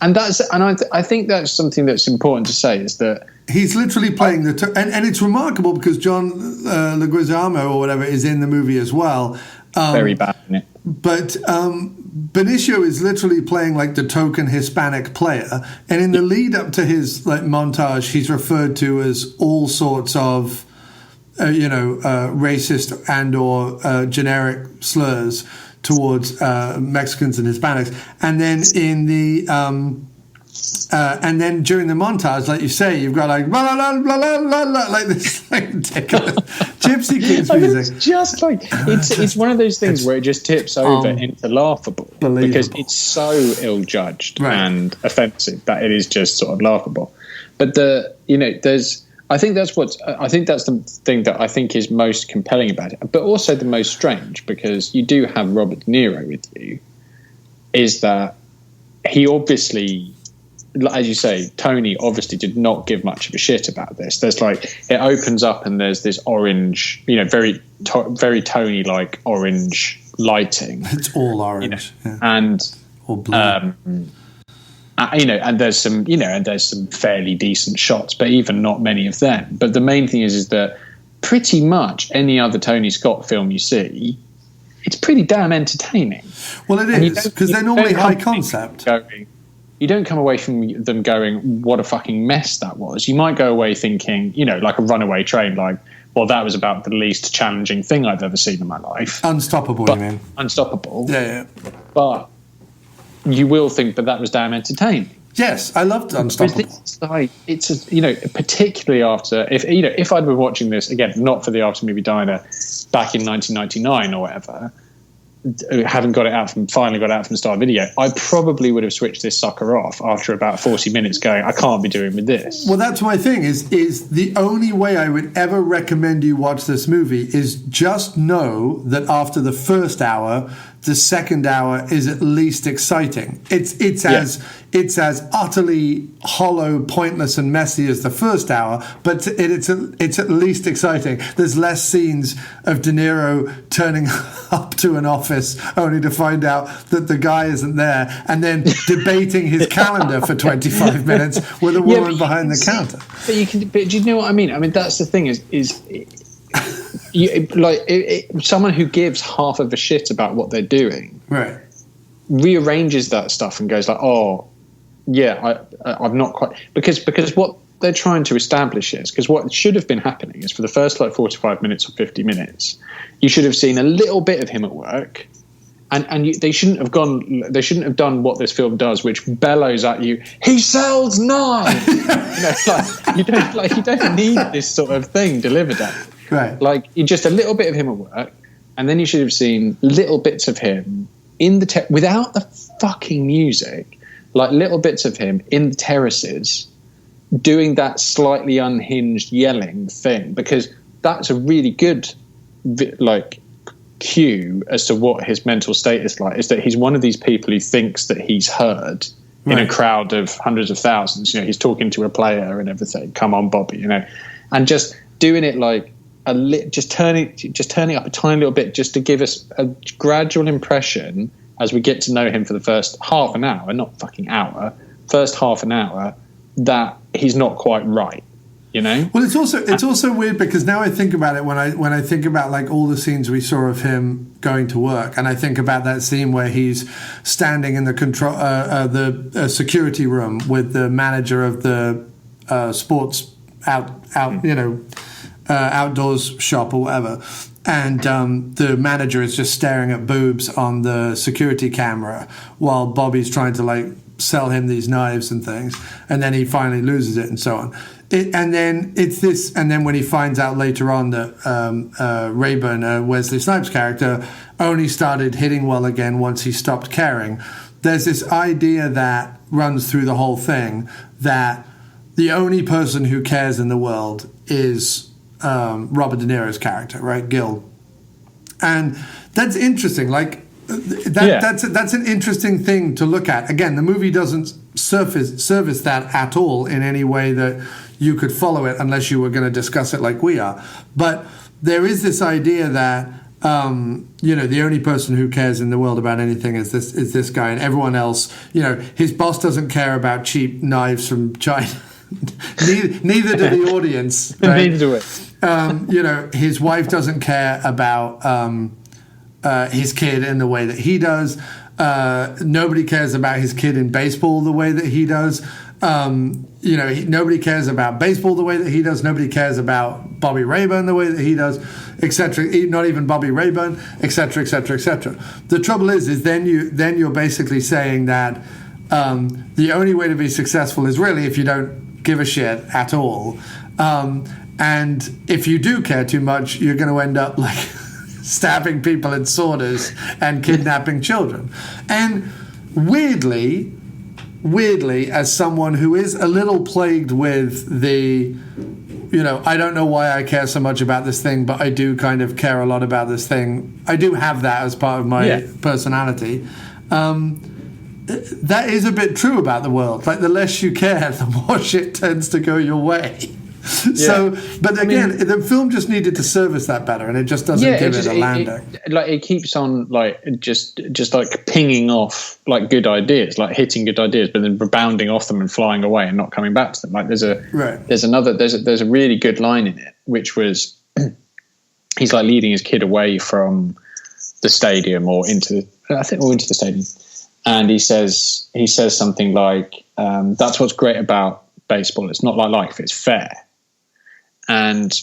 and I think that's something that's important to say is that he's literally playing and it's remarkable because John Leguizamo or whatever is in the movie as well. Very bad in it. But Benicio is literally playing the token Hispanic player, and in the lead up to his montage, he's referred to as all sorts of racist and or generic slurs towards Mexicans and Hispanics, and then in the and then during the montage, like you say, you've got blah, blah, blah, blah, blah, blah, like this ridiculous Gypsy Kings music. It's just it's one of those things where it just tips over into laughable because it's so ill-judged and offensive that it is just sort of laughable. But I think that's the thing that I think is most compelling about it, but also the most strange, because you do have Robert De Niro with you, is that he obviously, as you say, Tony obviously did not give much of a shit about this. There's it opens up and there's this orange, very Tony orange lighting. It's all orange, and or blue. And there's some fairly decent shots, but even not many of them. But the main thing is that pretty much any other Tony Scott film you see, it's pretty damn entertaining. Well, it is, because they're normally high concept. You don't come away from them going, what a fucking mess that was. You might go away thinking, like a runaway train, well, that was about the least challenging thing I've ever seen in my life. Unstoppable, you mean? Unstoppable. Yeah. But you will think, but that was damn entertaining. Yes, I loved Unstoppable. Particularly after, if I'd been watching this, again, not for the After Movie Diner, back in 1999 or whatever, finally got it out from Star Video, I probably would have switched this sucker off after about 40 minutes going, I can't be doing with this. Well, that's my thing, is the only way I would ever recommend you watch this movie is just know that after the first hour, the second hour is at least exciting. It's as utterly hollow, pointless, and messy as the first hour, but it's at least exciting. There's less scenes of De Niro turning up to an office only to find out that the guy isn't there, and then debating his calendar for 25 minutes with a woman behind the counter. But do you know what I mean? I mean, that's the thing someone who gives half of a shit about what they're doing, right, rearranges that stuff and goes like, oh yeah, I'm not quite, because what they're trying to establish is, because what should have been happening is for the first 45 minutes or 50 minutes, you should have seen a little bit of him at work, and they shouldn't have done what this film does, which bellows at you, he sells knives. You don't need this sort of thing delivered at you. Right. Like, just a little bit of him at work, and then you should have seen little bits of him in the without the fucking music, like little bits of him in the terraces doing that slightly unhinged yelling thing, because that's a really good cue as to what his mental state is like, is that he's one of these people who thinks that he's heard in a crowd of hundreds of thousands. He's talking to a player and everything. Come on, Bobby, and just doing it like just turning up a tiny little bit, just to give us a gradual impression as we get to know him for the first half an hour, not fucking hour, first half an hour, that he's not quite right. Well, it's also weird, because now I think about it, when I think about like all the scenes we saw of him going to work, and I think about that scene where he's standing in the security room with the manager of the sports outdoors shop or whatever, and the manager is just staring at boobs on the security camera while Bobby's trying to sell him these knives and things, and then he finally loses it and so on. And then when he finds out later on that Rayburn, Wesley Snipes' character, only started hitting well again once he stopped caring, there's this idea that runs through the whole thing that the only person who cares in the world is Robert De Niro's character, right, Gil, and that's interesting. That's an interesting thing to look at. Again, the movie doesn't service that at all in any way that you could follow it, unless you were going to discuss it like we are. But there is this idea that the only person who cares in the world about anything is this guy, and everyone else, his boss doesn't care about cheap knives from China. neither do the audience. Right? Neither do it. His wife doesn't care about his kid in the way that he does. Nobody cares about his kid in baseball the way that he does. Nobody cares about baseball the way that he does. Nobody cares about Bobby Rayburn the way that he does, etc. Not even Bobby Rayburn, etc., etc., etc. The trouble is then you're basically saying that the only way to be successful is really if you don't give a shit at all, and if you do care too much, you're going to end up stabbing people in saunas and kidnapping children. And weirdly, as someone who is a little plagued with the, I don't know why I care so much about this thing, but I do kind of care a lot about this thing. I do have that as part of my personality. That is a bit true about the world. Like, the less you care, the more shit tends to go your way. So, but again, the film just needed to service that better, and it just doesn't give it a landing. It keeps on just pinging off good ideas, hitting good ideas, but then rebounding off them and flying away and not coming back to them. There's a really good line in it, which was he's leading his kid away from the stadium or into the stadium, and he says something like, "That's what's great about baseball. It's not like life; it's fair." And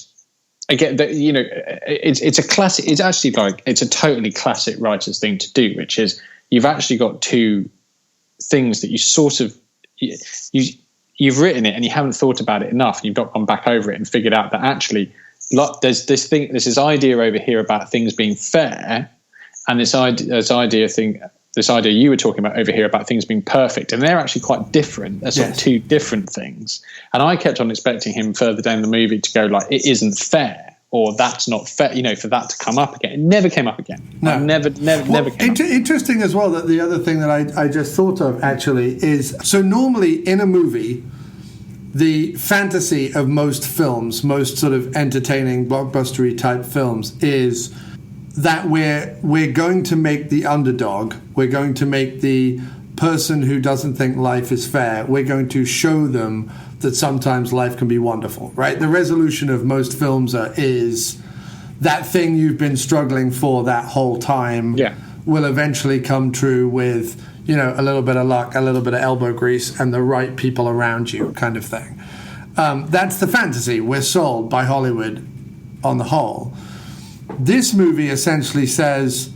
again, it's a classic. It's actually it's a totally classic writer's thing to do, which is you've actually got two things that you sort of you've written it and you haven't thought about it enough, and you've not gone back over it and figured out that actually there's this idea over here about things being fair, and this idea you were talking about over here about things being perfect, and they're actually quite different. They're sort of two different things. And I kept on expecting him further down the movie to go it isn't fair. or that's not fair, for that to come up again. It never came up again. No. Never came up. Interesting as well that the other thing that I just thought of actually is, so normally in a movie, the fantasy of most films, most sort of entertaining blockbustery type films, is that we're going to make the underdog, we're going to make the person who doesn't think life is fair, we're going to show them that sometimes life can be wonderful, right? The resolution of most films is that thing you've been struggling for that whole time will eventually come true with, a little bit of luck, a little bit of elbow grease, and the right people around you, kind of thing. That's the fantasy. We're sold by Hollywood on the whole. This movie essentially says,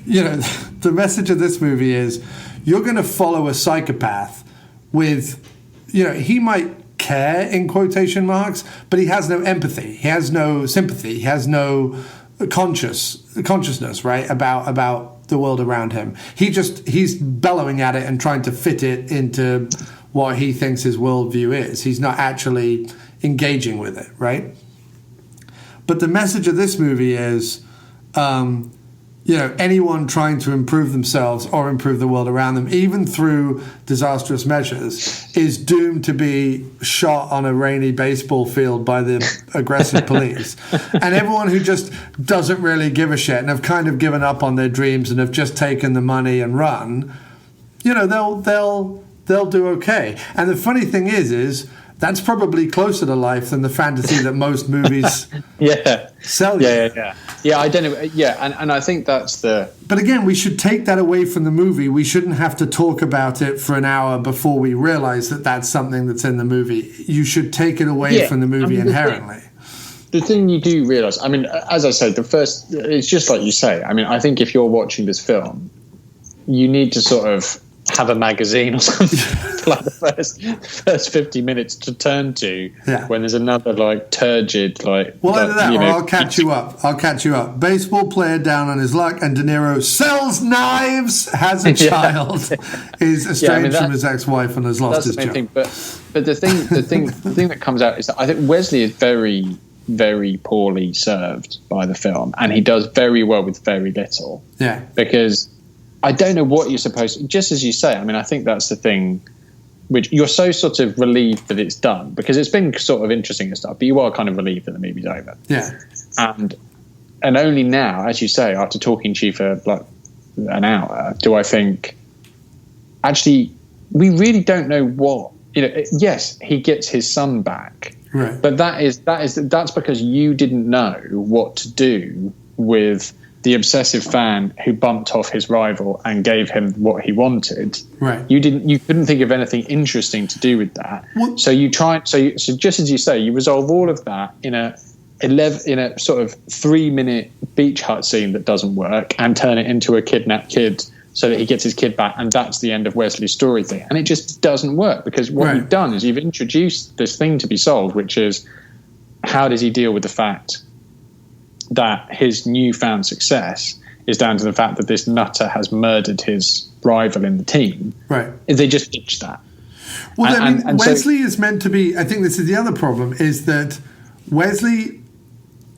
the message of this movie is, you're going to follow a psychopath with, he might care in quotation marks, but he has no empathy. He has no sympathy. He has no consciousness, right, about the world around him. He's bellowing at it and trying to fit it into what he thinks his worldview is. He's not actually engaging with it, right? But the message of this movie is, anyone trying to improve themselves or improve the world around them, even through disastrous measures, is doomed to be shot on a rainy baseball field by the aggressive police. And everyone who just doesn't really give a shit and have kind of given up on their dreams and have just taken the money and run, they'll do okay. And the funny thing is that's probably closer to life than the fantasy that most movies sell you. Yeah, I don't know. Yeah, and I think that's the... But again, we should take that away from the movie. We shouldn't have to talk about it for an hour before we realize that that's something that's in the movie. You should take it away from the movie inherently. The thing you do realize, as I said, it's just like you say. I think if you're watching this film, you need to sort of have a magazine or something for like the first 50 minutes to turn to when there's another like turgid like. Well, either that, or I'll catch you up. Baseball player down on his luck, and De Niro sells knives, has a child, is estranged from his ex-wife, and has lost his job. Thing. But the thing that comes out is that I think Wesley is very, very poorly served by the film, and he does very well with very little. Yeah, because I don't know what you're supposed to, just as you say, I think that's the thing, which you're so sort of relieved that it's done, because it's been sort of interesting and stuff, but you are kind of relieved that the movie's over. Yeah. And only now, as you say, after talking to you for like an hour, do I think, actually, we really don't know what, yes, he gets his son back, right, but that's because you didn't know what to do with the obsessive fan who bumped off his rival and gave him what he wanted. Right. You couldn't think of anything interesting to do with that. What? So you try. So just as you say, you resolve all of that in a sort of 3-minute beach hut scene that doesn't work, and turn it into a kidnapped kid so that he gets his kid back, and that's the end of Wesley's story thing. And it just doesn't work, because what you've done is you've introduced this thing to be solved, which is, how does he deal with the fact that his newfound success is down to the fact that this nutter has murdered his rival in the team. Right. They just ditched that. Well, and Wesley is meant to be, I think this is the other problem, is that Wesley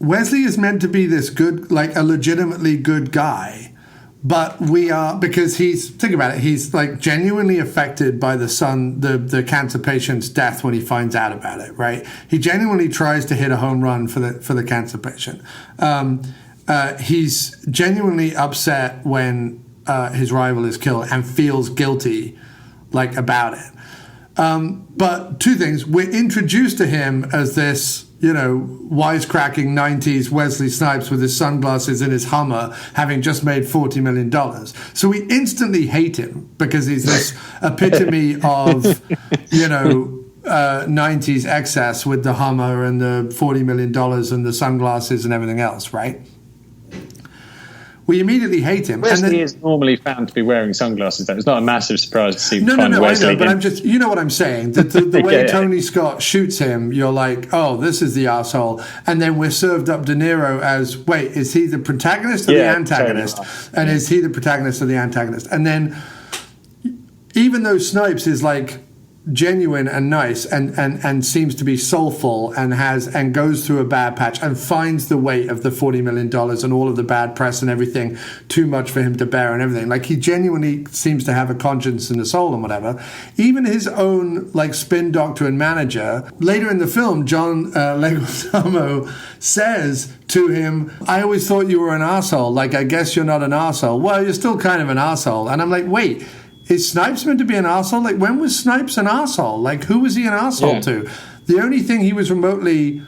is meant to be this good, like a legitimately good guy, but because think about it, he's like genuinely affected by the cancer patient's death when he finds out about it, right? He genuinely tries to hit a home run for the cancer patient. He's genuinely upset when his rival is killed and feels guilty about it. But two things, we're introduced to him as this, wisecracking 90s Wesley Snipes with his sunglasses and his Hummer, having just made $40 million. So we instantly hate him because he's this epitome of, 90s excess with the Hummer and the $40 million and the sunglasses and everything else, right? We immediately hate him. Wesley is normally found to be wearing sunglasses, though. It's not a massive surprise to see Wesley. I know, but I'm just, you know what I'm saying? The way Tony Scott shoots him, you're like, oh, this is the asshole. And then we're served up De Niro as, wait, is he the protagonist or the antagonist? Totally. And is he the protagonist or the antagonist? And then, even though Snipes is genuine and nice and seems to be soulful and goes through a bad patch and finds the weight of the $40 million and all of the bad press and everything too much for him to bear and everything. Like, he genuinely seems to have a conscience and a soul and whatever. Even his own, like, spin doctor and manager, later in the film, John Leguizamo says to him, I always thought you were an arsehole. Like, I guess you're not an arsehole. Well, you're still kind of an arsehole. And I'm like, wait, is Snipes meant to be an arsehole? Like, when was Snipes an arsehole? Like, who was he an arsehole to? The only thing he was remotely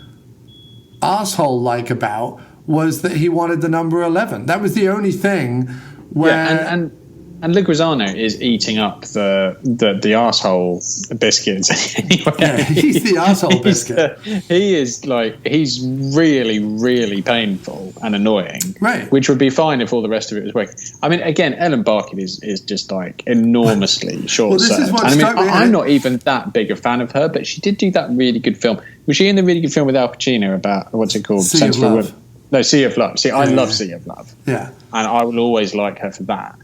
arsehole-like about was that he wanted the number 11. That was the only thing where... Yeah, and Leguizamo is eating up the arsehole biscuits anyway. Yeah, he's the arsehole biscuit. He is like, he's really, really painful and annoying. Right. Which would be fine if all the rest of it was working. I mean, again, Ellen Barkin is just like enormously short-served. I'm not even that big a fan of her, but she did do that really good film. Was she in the really good film with Al Pacino about, what's it called? Sea of Love. No, Sea of Love. See, I love Sea of Love. Yeah. And I will always like her for that.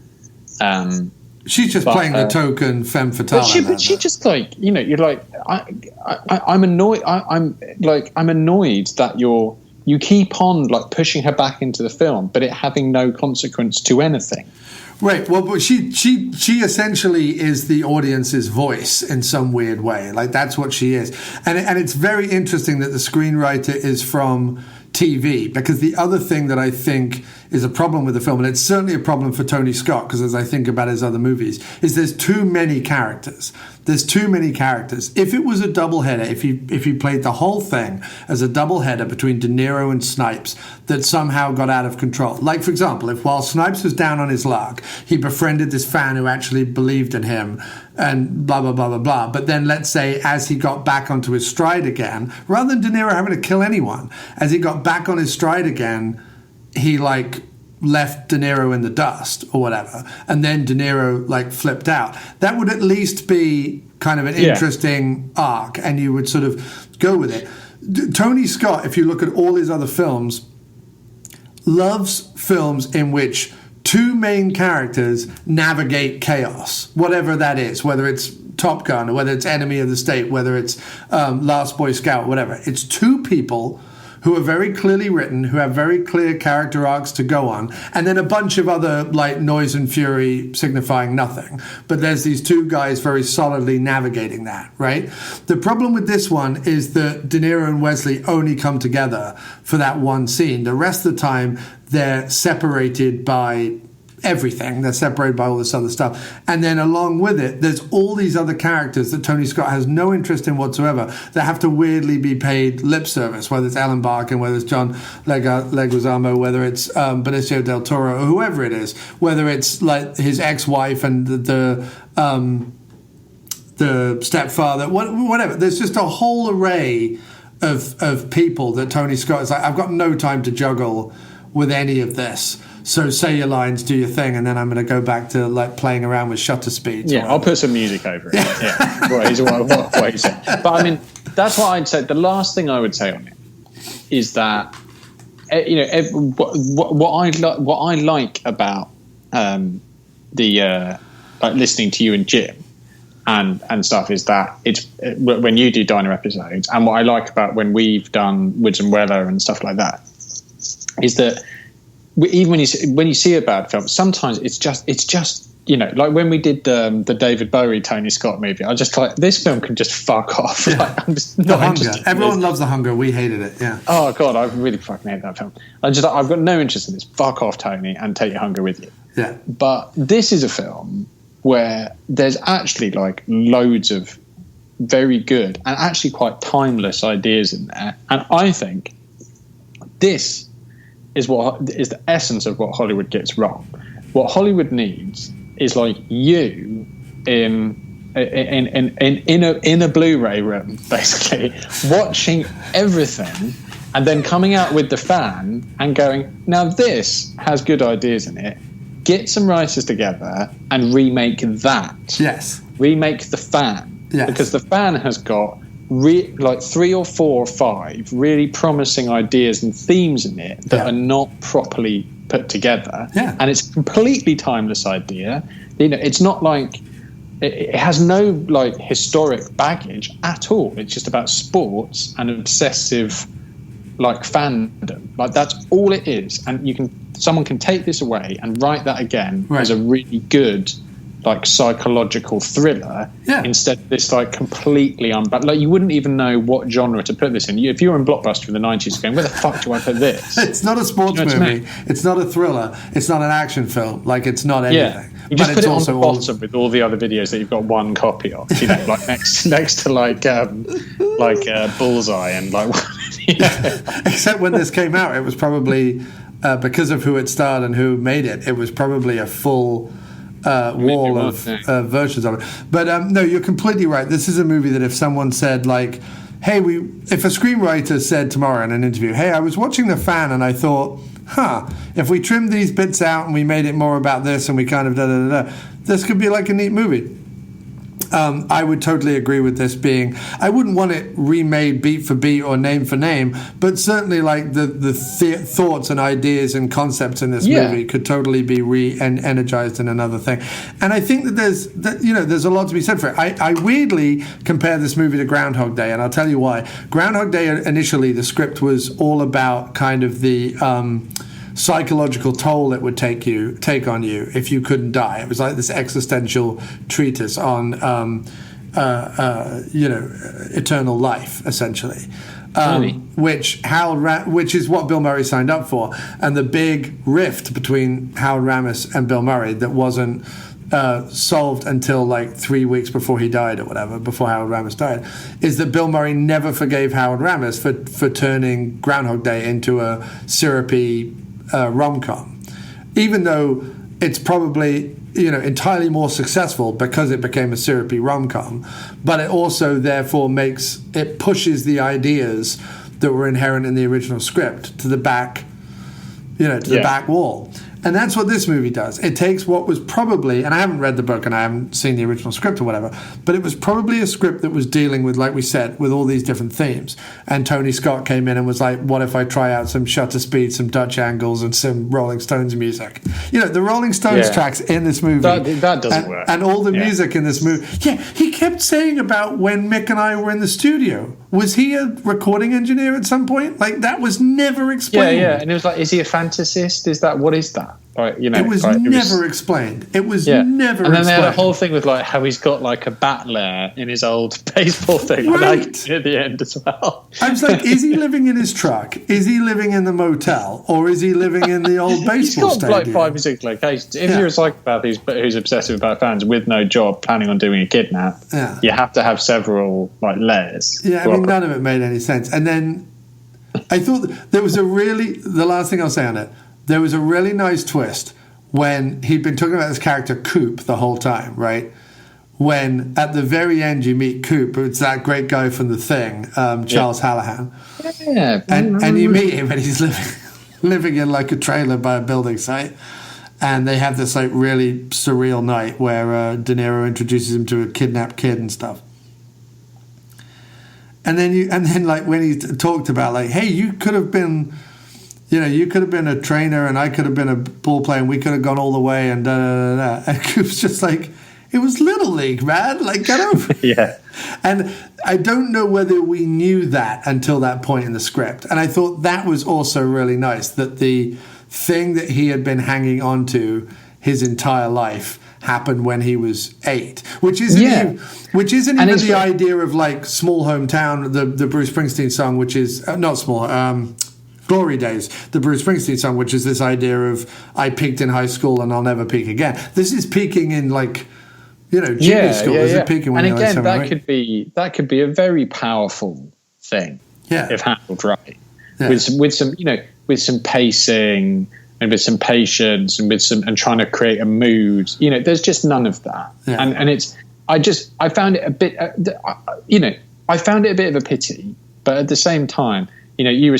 She's just playing the token femme fatale. But she just, like, you know, you're like, I'm annoyed. I'm annoyed that you keep on, like, pushing her back into the film, but it having no consequence to anything. Right. Well, but she essentially is the audience's voice in some weird way. Like, that's what she is, and it's very interesting that the screenwriter is from TV, because the other thing that I think is a problem with the film, and it's certainly a problem for Tony Scott, because as I think about his other movies, is there's too many characters. There's too many characters. If it was a doubleheader, if he played the whole thing as a doubleheader between De Niro and Snipes that somehow got out of control. Like, for example, if while Snipes was down on his luck, he befriended this fan who actually believed in him and blah, blah, blah, blah, blah. But then let's say as he got back onto his stride again, rather than De Niro having to kill anyone, as he got back on his stride again, he, like, left De Niro in the dust or whatever, and then De Niro, like, flipped out. That would at least be kind of an interesting arc, and you would sort of go with it. Tony Scott, if you look at all his other films, loves films in which two main characters navigate chaos, whatever that is, whether it's Top Gun or whether it's Enemy of the State, whether it's Last Boy Scout, whatever. It's two people who are very clearly written, who have very clear character arcs to go on, and then a bunch of other, like, noise and fury signifying nothing. But there's these two guys very solidly navigating that, right? The problem with this one is that De Niro and Wesley only come together for that one scene. The rest of the time, they're separated by everything. They're separated by all this other stuff. And then along with it, there's all these other characters that Tony Scott has no interest in whatsoever that have to weirdly be paid lip service, whether it's Ellen Barkin, whether it's John Leguizamo, whether it's Benicio del Toro, or whoever it is, whether it's, like, his ex-wife and the stepfather, whatever. There's just a whole array of people that Tony Scott is like, I've got no time to juggle with any of this. So say your lines, do your thing, and then I'm going to go back to, like, playing around with shutter speeds. Yeah, I'll put some music over it. Yeah, what he said. But I mean, that's what I'd say. The last thing I would say on it is that, you know, what I like about like, listening to you and Jim and stuff is that it's when you do Diner episodes, and what I like about when we've done Woods and Weller and stuff like that is that even when you see a bad film, sometimes it's just you know, like when we did the David Bowie Tony Scott movie, I just like, this film can just fuck off. Yeah. Like, I'm just The Hunger. Everyone loves The Hunger. We hated it. Yeah. Oh God, I really fucking hate that film. I've got no interest in this. Fuck off, Tony, and take your hunger with you. Yeah. But this is a film where there's actually, like, loads of very good and actually quite timeless ideas in there, and I think this is the essence of what Hollywood gets wrong. What Hollywood needs is, like, you in a Blu-ray room, basically, watching everything and then coming out with The Fan and going, now this has good ideas in it. Get some writers together and remake that. Yes. Remake The Fan. Yes. Because The Fan has got like 3 or 4 or 5 really promising ideas and themes in it that are not properly put together. Yeah. And it's a completely timeless idea. You know, it's not like it has no like historic baggage at all. It's just about sports and obsessive like fandom. Like that's all it is. And someone can take this away and write that again as a really good like psychological thriller instead of this like completely like you wouldn't even know what genre to put this in. If you were in Blockbuster in the 90s going, where the fuck do I put this? It's not a sports movie. It's not a thriller. It's not an action film. Like it's not anything. You just put it on the bottom with all the other videos that you've got one copy of, you know, like next to like Bullseye and like Except when this came out, it was probably because of who it starred and who made it, it was probably a full wall of versions of it. But no, you're completely right. This is a movie that if someone said like, hey, if a screenwriter said tomorrow in an interview, hey, I was watching The Fan and I thought, if we trimmed these bits out and we made it more about this and we kind of this could be like a neat movie. I would totally agree with this being, I wouldn't want it remade beat for beat or name for name, but certainly like the thoughts and ideas and concepts in this movie could totally be re-energized in another thing. And I think that there's a lot to be said for it. I weirdly compare this movie to Groundhog Day, and I'll tell you why. Groundhog Day, initially, the script was all about kind of the psychological toll it would take on you if you couldn't die. It was like this existential treatise on eternal life, essentially. Which is what Bill Murray signed up for, and the big rift between Howard Ramis and Bill Murray that wasn't solved until like 3 weeks before he died or whatever, before Howard Ramis died, is that Bill Murray never forgave Howard Ramis for turning Groundhog Day into a syrupy rom-com, even though it's probably entirely more successful because it became a syrupy rom-com, but it also therefore pushes the ideas that were inherent in the original script to the back, the back wall. And that's what this movie does. It takes what was probably, and I haven't read the book and I haven't seen the original script or whatever, but it was probably a script that was dealing with, like we said, with all these different themes. And Tony Scott came in and was like, what if I try out some shutter speed, some Dutch angles, and some Rolling Stones music? The Rolling Stones tracks in this movie. That doesn't work. And all the music in this movie. Yeah, he kept saying about when Mick and I were in the studio. Was he a recording engineer at some point? Like, that was never explained. Yeah. And it was like, is he a fantasist? What is that? Like, it was never explained. It was never explained. And then they had a whole thing with like how he's got like a bat lair in his old baseball thing. Right. At the end as well. I was like, is he living in his truck? Is he living in the motel? Or is he living in the old baseball stadium? He's got like 5 or 6 locations. If you're a psychopath who's obsessive about fans with no job, planning on doing a kidnap, you have to have several like layers. Yeah, I mean, none of it made any sense. And then I thought there was the last thing I'll say on it, there was a really nice twist when he'd been talking about this character Coop the whole time, right? When at the very end you meet Coop, it's that great guy from The Thing, Charles Hallahan. Yeah. And you meet him and he's living in like a trailer by a building site. And they have this like really surreal night where De Niro introduces him to a kidnapped kid and stuff. And then like when he talked about like, hey, you could have been a trainer and I could have been a ball player and we could have gone all the way and da-da-da-da. And Coop's just like, it was Little League, man. Like, get over it. Yeah. And I don't know whether we knew that until that point in the script. And I thought that was also really nice, that the thing that he had been hanging on to his entire life happened when he was 8, which isn't even the idea of like Small Hometown, the Bruce Springsteen song, which is not small, Glory Days, the Bruce Springsteen song, which is this idea of I peaked in high school and I'll never peak again. This is peaking in like, junior school. This is peaking when and again, like that could be a very powerful thing if handled right. Yeah. With some pacing and with some patience and trying to create a mood. There's just none of that. Yeah. And I found it a bit I found it a bit of a pity, but at the same time, you were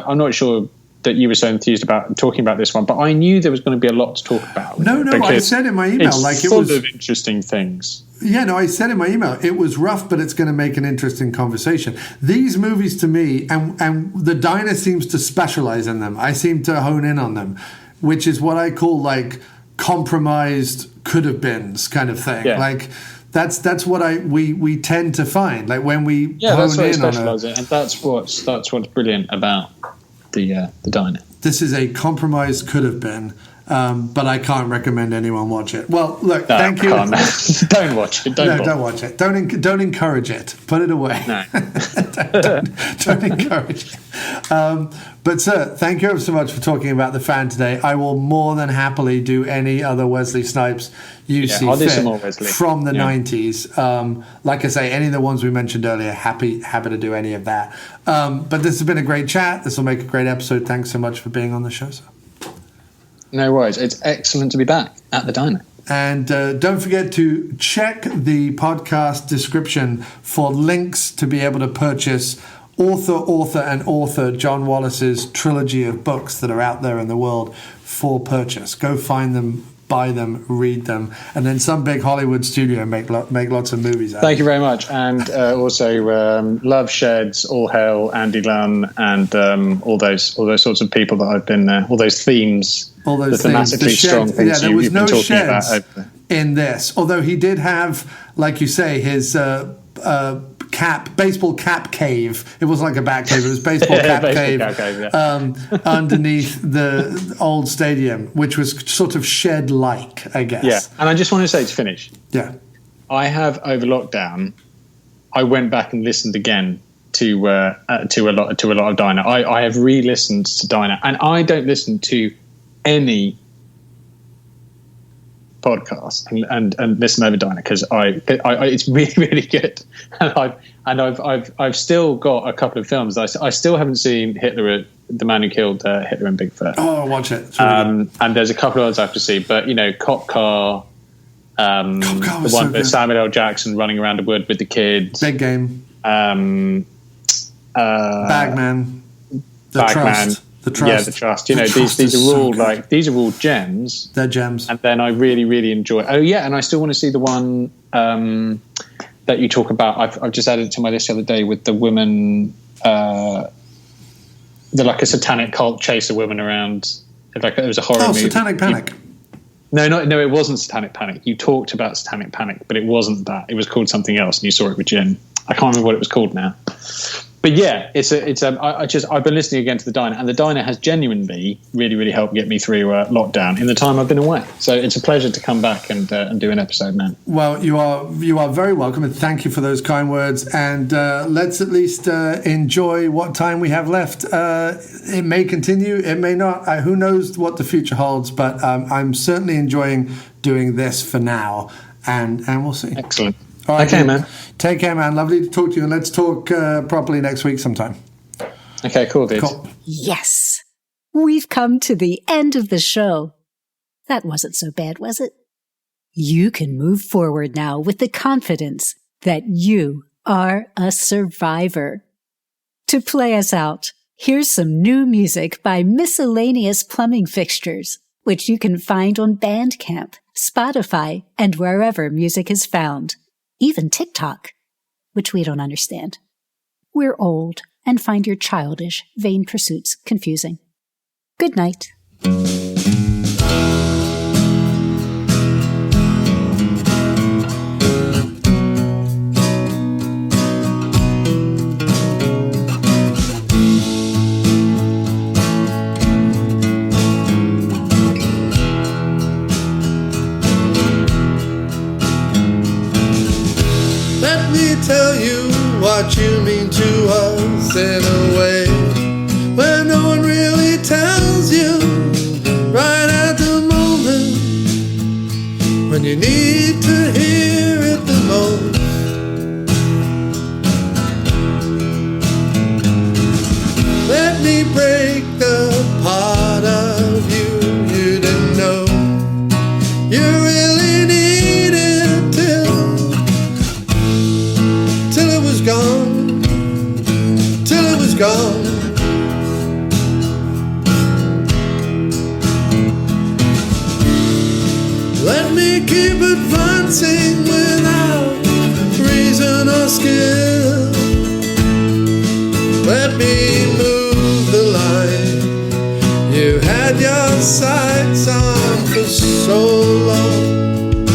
I'm not sure that you were so enthused about talking about this one, but I knew there was going to be a lot to talk about. No, I said in my email, it's full of interesting things. Yeah, no, I said in my email, it was rough, but it's going to make an interesting conversation. These movies to me, and the Diner seems to specialize in them. I seem to hone in on them, which is what I call like compromised could have beens kind of thing. Yeah. Like that's what we tend to find. Like when we that's what I hone in specialise in, and that's what's brilliant about the diner. This is a compromise could have been. But I can't recommend anyone watch it. Well, look, thank you. Don't watch it. Don't watch it. Don't encourage it. Put it away. No. don't encourage it. But sir, thank you ever so much for talking about The Fan today. I will more than happily do any other Wesley Snipes you see I'll do fit some more Wesley. from the 90s. Like I say, any of the ones we mentioned earlier, happy to do any of that. But this has been a great chat. This will make a great episode. Thanks so much for being on the show, sir. No worries. It's excellent to be back at the diner. And don't forget to check the podcast description for links to be able to purchase author Jon Wallace's trilogy of books that are out there in the world for purchase. Go find them, buy them, read them, and then some big Hollywood studio make lots of movies out of it. Thank you very much. And also Love Sheds, All Hail, Andy Lunn, and all those sorts of people that I've been all those themes, all those the thematically strong things there was you've no been talking sheds about in this, although he did have, like you say, his baseball cap cave. It wasn't like a bat cave, it was baseball cap cave, underneath the old stadium, which was sort of shed-like, I guess. Yeah, and I just want to say to finish, I have over lockdown, I went back and listened again to a lot of Diner. I have re-listened to Diner, and I don't listen to any podcast and listen over Diner because I it's really, really good, and I've still got a couple of films. I still haven't seen Hitler, the man who killed Hitler and Big Fur. Oh, watch it. It's really good. And there's a couple of others I have to see, but Cop Car. The one with Samuel L. Jackson running around the wood with the kids. Big Game. Bagman. The Trust. Yeah, the Trust. These are all these are all gems. They're gems. And then I really, really enjoy. Oh yeah, and I still want to see the one that you talk about. I've just added it to my list the other day with the woman. They're like a satanic cult chase a woman around. Like it was a horror movie. Satanic Panic. No, it wasn't Satanic Panic. You talked about Satanic Panic, but it wasn't that. It was called something else, and you saw it with Jim. I can't remember what it was called now. But yeah, I've been listening again to the Diner, and the Diner has genuinely really, really helped get me through lockdown in the time I've been away. So it's a pleasure to come back and do an episode, man. Well, you are very welcome, and thank you for those kind words. And let's at least enjoy what time we have left. It may continue, it may not. Who knows what the future holds? But I'm certainly enjoying doing this for now, and we'll see. Excellent. All right, okay, man. Take care, man. Lovely to talk to you, and let's talk properly next week sometime. Okay, cool, dude. Cool. Yes. We've come to the end of the show. That wasn't so bad, was it? You can move forward now with the confidence that you are a survivor. To play us out, here's some new music by Miscellaneous Plumbing Fixtures, which you can find on Bandcamp, Spotify, and wherever music is found. Even TikTok, which we don't understand. We're old and find your childish, vain pursuits confusing. Good night. Tell you what you mean to us in a way where no one really tells you right at the moment when you need to hear it the most. Let me break the part of you you didn't know you really needed till it was gone, till it was gone. Let me keep advancing without reason or skill. Let me move the line you had your sights on for so long.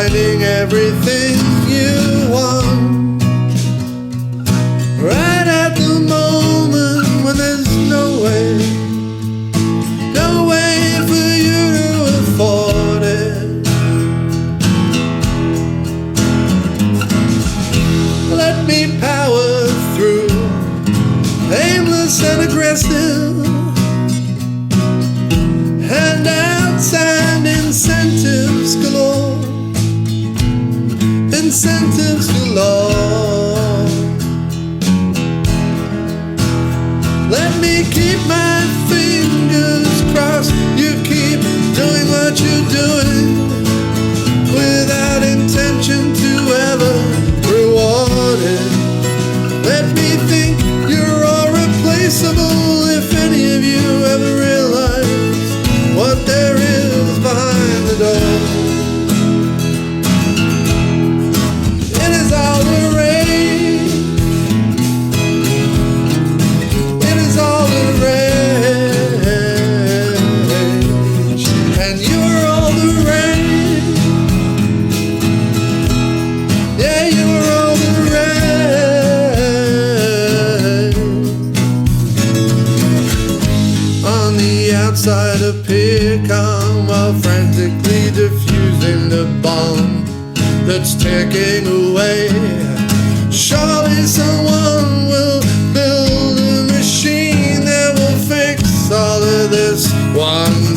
finding everything you want. Right at the moment when there's no way for you to afford it. Let me power through, aimless and aggressive, handouts and incentives galore. Incentives galore. Let me keep my fingers crossed. You keep doing what you're doing without intention to ever reward it. Let me think you're all replaceable if any of you ever realize what there is behind the door. It is all the rage. It is all the rage. And you're all the rage. Yeah, you're all the rage. On the outside appear calm while frantically diffusing the bomb that's taking away. Surely someone will build a machine that will fix all of this one